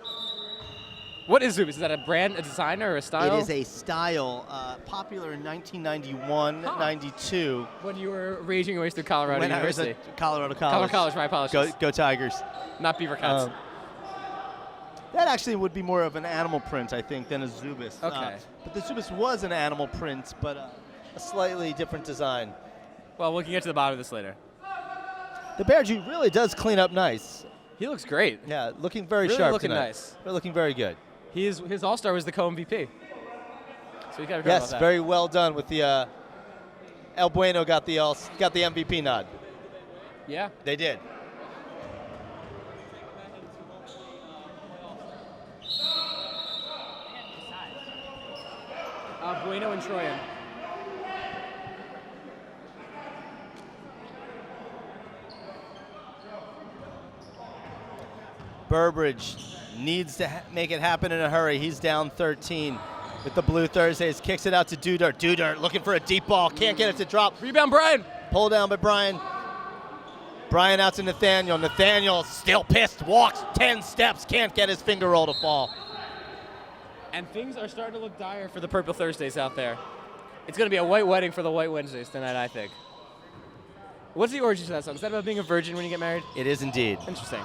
What is Zubas? Is that a brand, a designer, or a style? It is a style popular in 1991, 92. When you were raging away through Colorado When I was University. at Colorado College. Colorado College, my apologies. Go Tigers. Not Beaver Cats. That actually would be more of an animal print, I think, than a Zubas. Okay. But the Zubas was an animal print, but a slightly different design. Well, we can get to the bottom of this later. The Bear Jew really does clean up nice. He looks great. Yeah, looking very Really sharp looking tonight. nice. Really looking very good. His All-Star was the co-MVP. So you got to about Yes, that. very well done with the El Bueno got the MVP nod. Yeah. They did. Bueno and Troyan. Burbridge needs to make it happen in a hurry. He's down 13 with the Blue Thursdays. Kicks it out to Dudert. Dudert looking for a deep ball. Can't get it to drop. Rebound, Brian. Pull down by Brian. Brian out to Nathaniel. Nathaniel still pissed. Walks 10 steps. Can't get his finger roll to fall. And things are starting to look dire for the Purple Thursdays out there. It's going to be a white wedding for the White Wednesdays tonight, I think. What's the origin to that song? Is that about being a virgin when you get married? It is indeed. Interesting.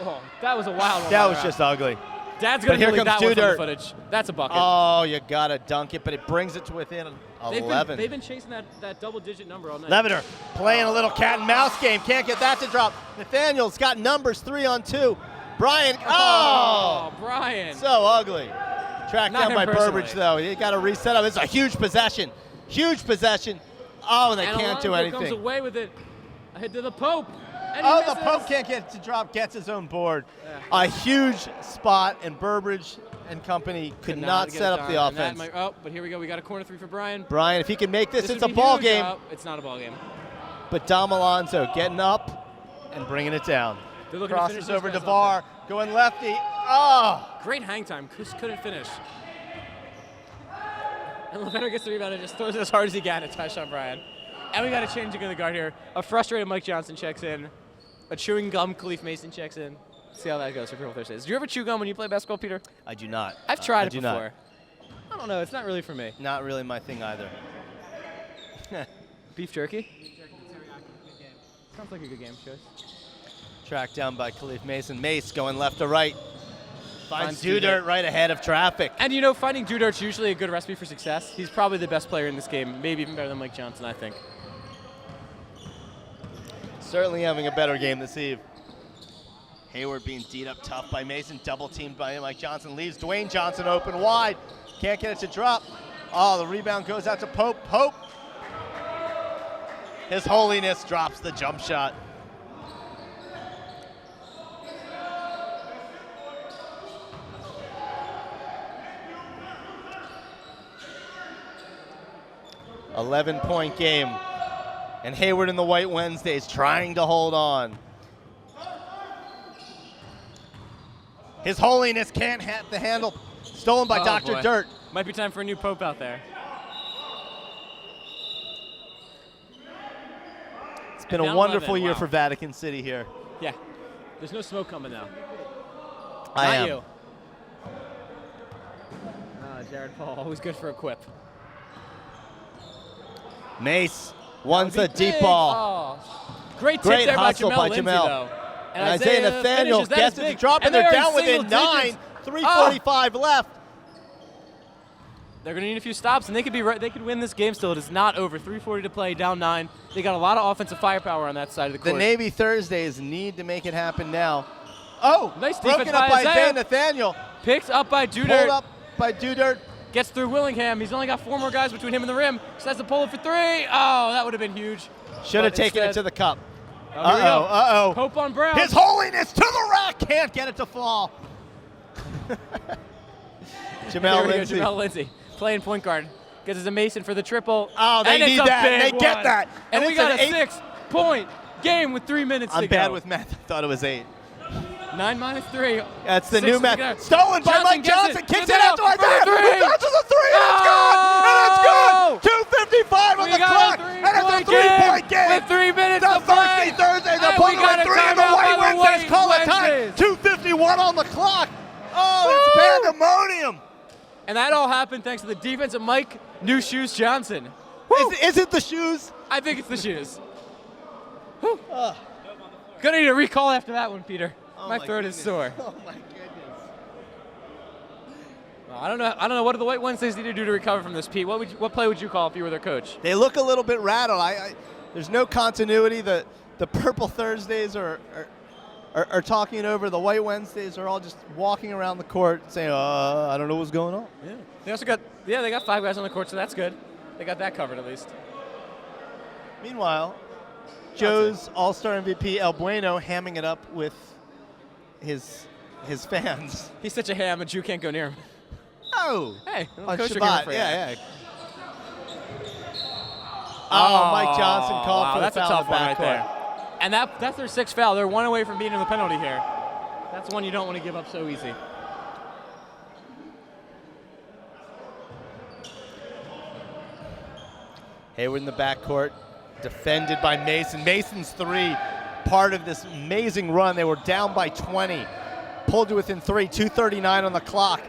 Oh, that was a wild one. That was just ugly. Dad's going But to here delete that comes one from the Dudert. footage. That's a bucket. Oh, you got to dunk it, but it brings it to within 11. They've been chasing that double-digit number all night. Leveter playing a little cat and mouse game. Can't get that to drop. Nathaniel's got numbers 3 on 2. Brian, Oh, Brian. so ugly. Tracked Not down him by personally. Burbridge, though. He got to reset up. It's a huge possession. Huge possession. Oh, and they can't do Alonso comes anything. away with it. Ahead to the Pope. And he Oh, the misses. Pope can't get it to drop. Gets his own board. A huge spot, and Burbridge and company could not get set it up the done. And that offense. might- oh, but here we go. We got a corner 3 for Brian. Brian, if he can make this, This it's a would be ball huge. game. Oh, it's not a ball game. But Dom Alonso getting up and bringing it down. They're looking to finish Crosses those over guys DeVar, going lefty. Oh! Great hang time. Chris couldn't finish. And Levetter gets the rebound and just throws it as hard as he can to touch on Brian. And we got a change in the guard here. A frustrated Mike Johnson checks in. A chewing gum Khalif Mason checks in. See how that goes for Purple Thursdays. Do you ever chew gum when you play basketball, Peter? I do not. I've tried I it do before. not. I don't know. It's not really for me. Not really my thing either. Beef jerky? Sounds like a good game choice. Tracked down by Khalif Mason. Mace going left to right. Finds Dudert. Dudert right ahead of traffic. And you know, finding Dudert's usually a good recipe for success. He's probably the best player in this game, maybe even better than Mike Johnson, I think. Certainly having a better game this eve. Hayward being beat up tough by Mason. Double teamed by Mike Johnson. Leaves Dwayne Johnson open wide. Can't get it to drop. Oh, the rebound goes out to Pope. Pope. His Holiness drops the jump shot. .11 game. And Hayward in the White Wednesdays trying to hold on. His Holiness can't hit the handle. Stolen by Oh, Dr. boy. Dirt. Might be time for a new Pope out there. It's been a down wonderful 11, year wow. for Vatican City here. Yeah. There's no smoke coming now. I Not am. you. Jared Paul, always good for a quip. Mace wants a Big. deep ball. Oh. Great tip Great there by hustle Jamel by Lindsay, Jamel. though. And Isaiah Nathaniel finishes. That gets is it to big. drop, and they're in down single within 9. digits. 3:45 left. They're going to need a few stops, and they could be right. They could win this game still. It is not over. 3:40 to play, down 9. They got a lot of offensive firepower on that side of the The court. Navy Thursdays need to make it happen now. Oh, Nice broken defense up by by Isaiah. Isaiah Nathaniel. Picked up by Pulled Dudert. up by Dudert. Gets through Willingham. He's only got 4 more guys between him and the rim. So that's a pull up for 3. Oh, that would have been huge. Should have But taken it instead- to the cup. Oh, here we go. Uh-oh. Pope on Brown. His Holiness to the rack. Can't get it to fall. Jamel Lindsay. Jamel Lindsay playing point guard. Gets us a Mason for the triple. Oh, they and it's need a that. big They get one. that. And And we it's got an a 8 6-point game with 3 minutes to I'm go. bad with math. I thought it was 8. 9 minus 3. That's the 6 new to math. go. Stolen by Mike gets Johnson. Kicks Gets it out to for the Isaiah. three. He touches a 3, and it's Oh! good. And it's good. 2:55 on We the got clock. a And it's a 3-point 3-point game. with 3 minutes The to play. Thirsty Thursdays are And putting we got away a 3 in the timeout White by the Wednesdays. Call it White time. Wednesdays. 2:51 on the clock. Oh, it's pandemonium. And that all happened thanks to the defense of Mike New Shoes Johnson. Is it the shoes? I think it's the shoes. Whew. Gonna need a recall after that one, Peter. Oh my throat goodness. is sore. Oh my goodness. I don't know. What do the White Wednesdays need to do to recover from this, Pete? What play would you call if you were their coach? They look a little bit rattled. There's no continuity. The Purple Thursdays are talking over. The White Wednesdays are all just walking around the court saying, I don't know what's going on. Yeah. They also got 5 guys on the court, so that's good. They got that covered at least. Meanwhile, Joe's All-Star MVP El Bueno hamming it up with his fans. He's such a ham, a Jew can't go near him. Oh, hey, on kosher Shabbat, humor for you. yeah. Oh, Mike Johnson called for the that's foul a tough in the one right backcourt. there. And that's their 6th foul. They're 1 away from beating the penalty here. That's one you don't want to give up so easy. Hayward in the backcourt, defended by Mason. Mason's 3, part of this amazing run. They were down by 20, pulled to within 3, 2:39 on the clock.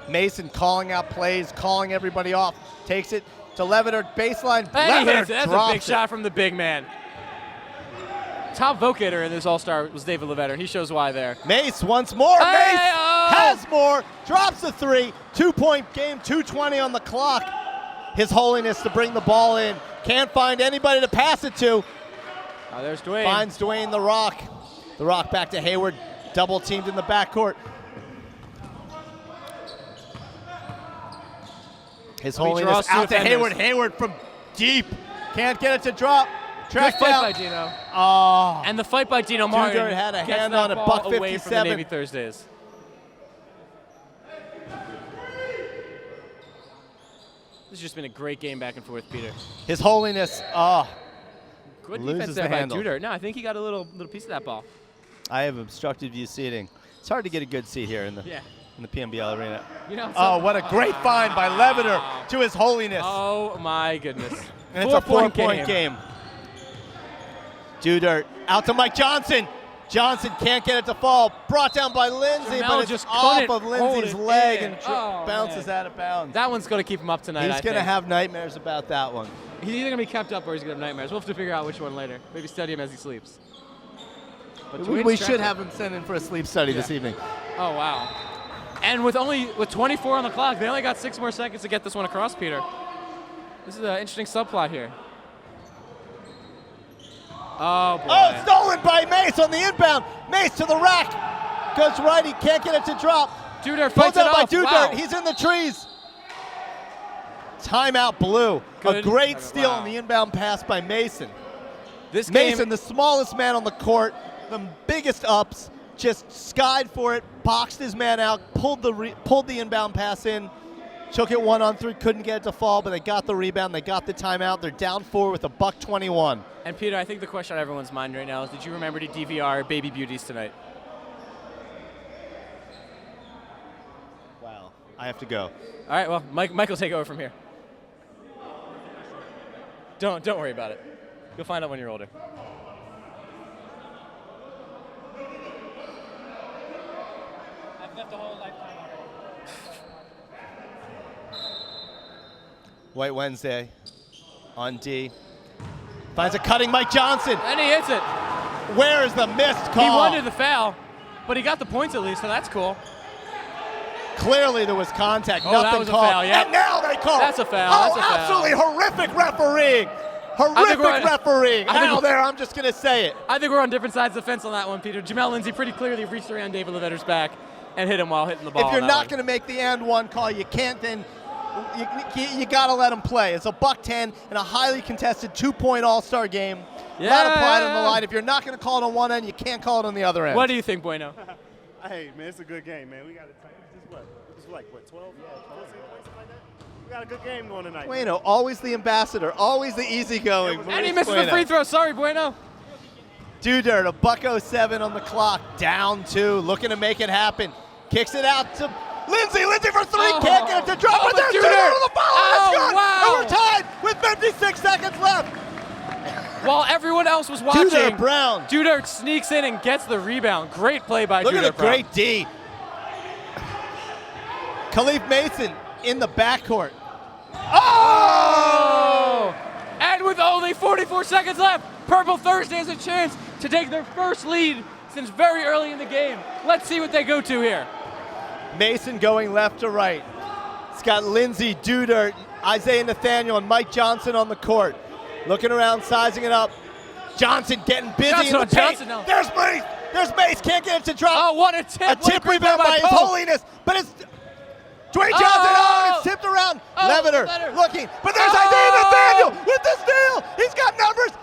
Mason calling out plays, calling everybody off, takes it to Leviter, baseline. And he hits Leviter it. That's a drops big shot from the big man. Top vocator in this All-Star was David Leviter. He shows why there. Mace once more. Hey, Mace has more, drops the 3, 2-point game, 2:20 on the clock. His Holiness to bring the ball in. Can't find anybody to pass it to. Oh, there's Dwayne. Finds Dwayne the Rock. The Rock back to Hayward. Double teamed in the backcourt. His Holiness out to Hayward. Hayward from deep. Can't get it to drop. Track Good fight down. by Dino. Oh. And the fight by Dino Martin Dudert had a gets hand that on it. ball Buck away from the 57. Navy Thursdays. This has just been a great game back and forth, Peter. His Holiness. Good loses defense the there by handle. Dudert. No, I think he got a little piece of that ball. I have obstructed view seating. It's hard to get a good seat here in the PMBL arena. You know, Oh, what a great find by Leviter to His Holiness. Oh, my goodness. And it's a 4-point game. Dudert out to Mike Johnson. Johnson can't get it to fall. Brought down by Lindsay, Jamel but it's just off couldn't of hold Lindsay's it leg in. and Oh, bounces man. out of bounds. That one's going to keep him up tonight, He's going to have nightmares about that one. He's either going to be kept up or he's going to have nightmares. We'll have to figure out which one later. Maybe study him as he sleeps. But We should have him sent in for a sleep study this evening. Oh, wow. And with 24 on the clock, they only got 6 more seconds to get this one across, Peter. This is an interesting subplot here. Oh, boy. Oh, stolen by Mace on the inbound. Mace to the rack. Goes right. He can't get it to drop. Dudert Pulled fights it out by off. Dudert. Wow. He's in the trees. Timeout Blue. Good. A great steal Wow. on the inbound pass by Mason. This game, Mason, the smallest man on the court, the biggest ups, just skied for it, boxed his man out, pulled the inbound pass in, took it 1-on-3, couldn't get it to fall, but they got the rebound, they got the timeout. They're down 4 with a $1:21. And Peter, I think the question on everyone's mind right now is, did you remember to DVR Baby Beauties tonight? Wow. I have to go. All right, well, Mike will take over from here. Don't worry about it. You'll find out when you're older. I've lived a whole lifetime already. White Wednesday on D. Finds a cutting Mike Johnson. And he hits it. Where is the missed call? He wanted the foul, but he got the points at least, so that's cool. Clearly there was contact. Oh, Nothing that was a called. foul, yeah. And now they call. That's a foul, Oh, that's a foul. absolutely horrific refereeing. Horrific refereeing. Out there, I'm just going to say it. I think we're on different sides of the fence on that one, Peter. Jamel Lindsay pretty clearly reached around David Levitter's back and hit him while hitting the ball. If you're not going to make the and one call, you can't then. You got to let him play. It's a $1:10 in a highly contested 2-point All-Star game. Yeah. Not applied on the line. If you're not going to call it on one end, you can't call it on the other end. What do you think, Bueno? Hey, man, it's a good game, man. We got it. This is like, what, 12? Yeah, 12 points, something like that? We got a good game going tonight. Bueno, always the ambassador, always the easygoing. And he misses the free throw. Sorry, Bueno. Dudert, a $1:07 on the clock, down 2, looking to make it happen. Kicks it out to Lindsay. Lindsay for 3, can't get it to drop. Oh, but there's Dudert. Dudert on the follow. It's good. Wow. And we're tied with 56 seconds left. While everyone else was watching, Dudert Brown. Dudert sneaks in and gets the rebound. Great play by Look Dudert at the Brown. great D. Khalif Mason in the backcourt. Oh! And with only 44 seconds left, Purple Thursday has a chance to take their first lead since very early in the game. Let's see what they go to here. Mason going left to right. It's got Lindsey, Dudert, Isaiah Nathaniel, and Mike Johnson on the court. Looking around, sizing it up. Johnson getting busy Johnson in the on paint. Johnson now. There's Mace. There's Mace. Can't get it to drop. Oh, what a tip. A What tip great rebound play by His Pope. Holiness. But it's Dwayne Johnson. Oh, and it's tipped around. Oh, Leveter Leveter. looking. But there's Oh. Isaiah Nathaniel with the steal. He's got numbers.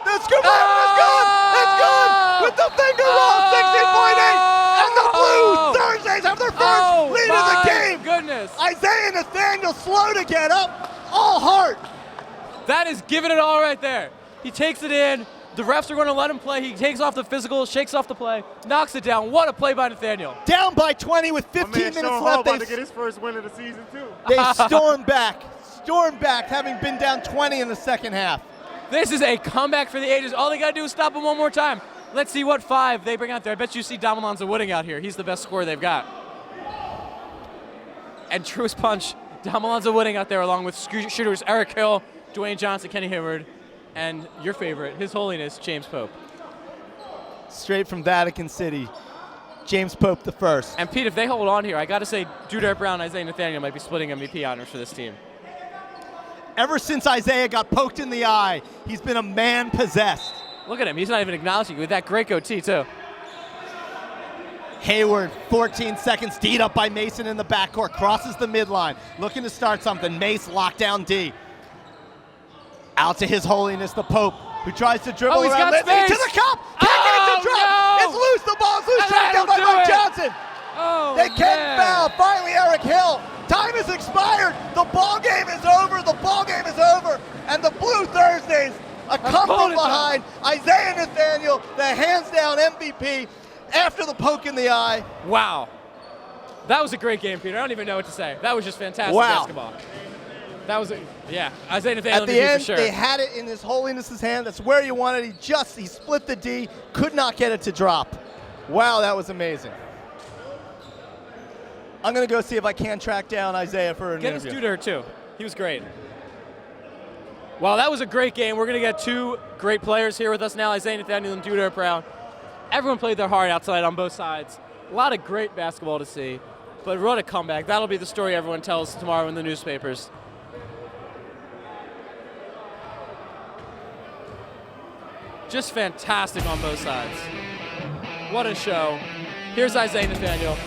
The scoop is gone. It's gone with the finger roll. 16.8. And the Blues Thursdays have their first lead of the game. Goodness. Isaiah Nathaniel slow to get up. All heart. That is giving it all right there. He takes it in. The refs are going to let him play. He takes off the physical, shakes off the play, knocks it down. What a play by Nathaniel. Down by 20 with My 15 man minutes Sean Hall left. about to get his first win of the season too. They stormed back, having been down 20 in the second half. This is a comeback for the ages. All they got to do is stop him one more time. Let's see what 5 they bring out there. I bet you see Dom Alonzo Wooding out here. He's the best scorer they've got. And truest punch, Dom Alonzo Wooding out there along with shooters Eric Hill, Dwayne Johnson, Kenny Hayward, and your favorite, His Holiness, James Pope. Straight from Vatican City, James Pope the first. And Pete, if they hold on here, I got to say, Dudert Brown, Isaiah Nathaniel might be splitting MVP honors for this team. Ever since Isaiah got poked in the eye, he's been a man possessed. Look at him. He's not even acknowledging you with that great goatee, too. Hayward, 14 seconds, D'd up by Mason in the backcourt, crosses the midline, looking to start something. Mace locked down D. Out to His Holiness the Pope, who tries to dribble he's around. got Lindsey space. to the cup. Can't get it to drop. No. It's loose. The ball's loose. And Tracked down by that'll do Mike it. Johnson. Oh, They can't man. foul. Finally, Eric Hill. Time has expired. The ball game is over. The ball game is over. And the Blue Thursdays, a come called from it, behind. Isaiah Nathaniel, the hands down MVP, after the poke in the eye. Wow. That was a great game, Peter. I don't even know what to say. That was just fantastic Wow. basketball. That was, yeah, Isaiah Nathaniel At the MVP end, for sure. they had it in His Holiness's hand. That's where you wanted it. He split the D, could not get it to drop. Wow, that was amazing. I'm going to go see if I can track down Isaiah for an Get his interview. Dudert, too. He was great. Well, that was a great game. We're going to get 2 great players here with us now, Isaiah Nathaniel and Dudert Brown. Everyone played their heart outside on both sides. A lot of great basketball to see. But what a comeback. That'll be the story everyone tells tomorrow in the newspapers. Just fantastic on both sides. What a show. Here's Isaiah Nathaniel.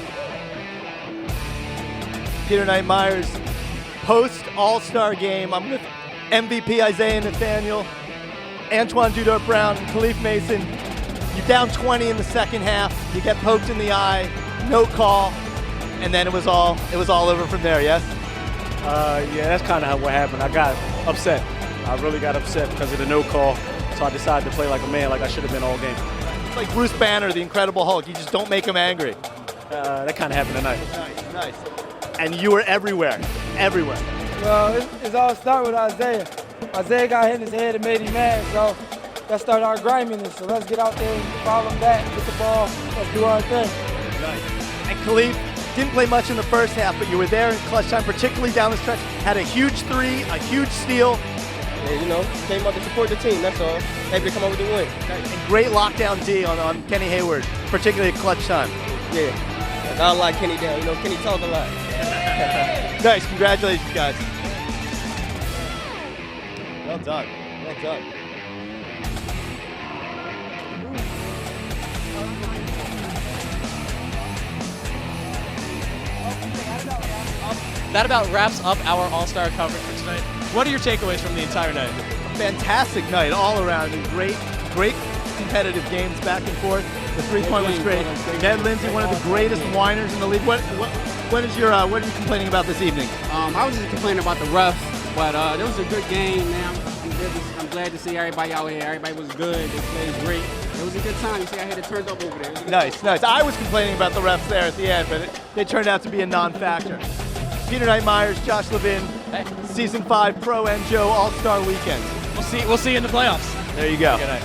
Peter Knight Myers, post All-Star game. I'm with MVP Isaiah Nathaniel, Antoine Dudert Brown, and Khalif Mason. You're down 20 in the second half. You get poked in the eye, no call, and then it was all over from there. Yes. Yeah, that's kind of what happened. I got upset. I really got upset because of the no call. So I decided to play like a man, like I should have been all game. It's like Bruce Banner, the Incredible Hulk. You just don't make him angry. That kind of happened tonight. Nice. And you were everywhere. Well, it's all start with Isaiah. Isaiah got hit in his head and made him mad, so that started our griminess. So let's get out there and follow him back, get the ball, let's do our thing. Nice. And Khalif didn't play much in the first half, but you were there in clutch time, particularly down the stretch. Had a huge 3, a huge steal. Yeah, came out to support the team, that's all. Happy to come out with the win. And great lockdown D on Kenny Hayward, particularly at clutch time. Yeah, I like Kenny down. Kenny talk a lot. Nice, congratulations, guys. Well done. That about wraps up our All-Star coverage for tonight. What are your takeaways from the entire night? Fantastic night all around. Great competitive games back and forth. The three-point was great. Ned Lindsey, one of the greatest whiners in the league. What are you complaining about this evening? I was just complaining about the refs, but it was a good game, man. I'm glad to see everybody out here. Everybody was good. They played great. It was a good time. You see, I had it turned up over there. Nice. I was complaining about the refs there at the end, but they turned out to be a non-factor. Peter Knight Myers, Josh Levin, Season 5 Pro and Joe All-Star Weekend. We'll see you in the playoffs. There you go. Good night.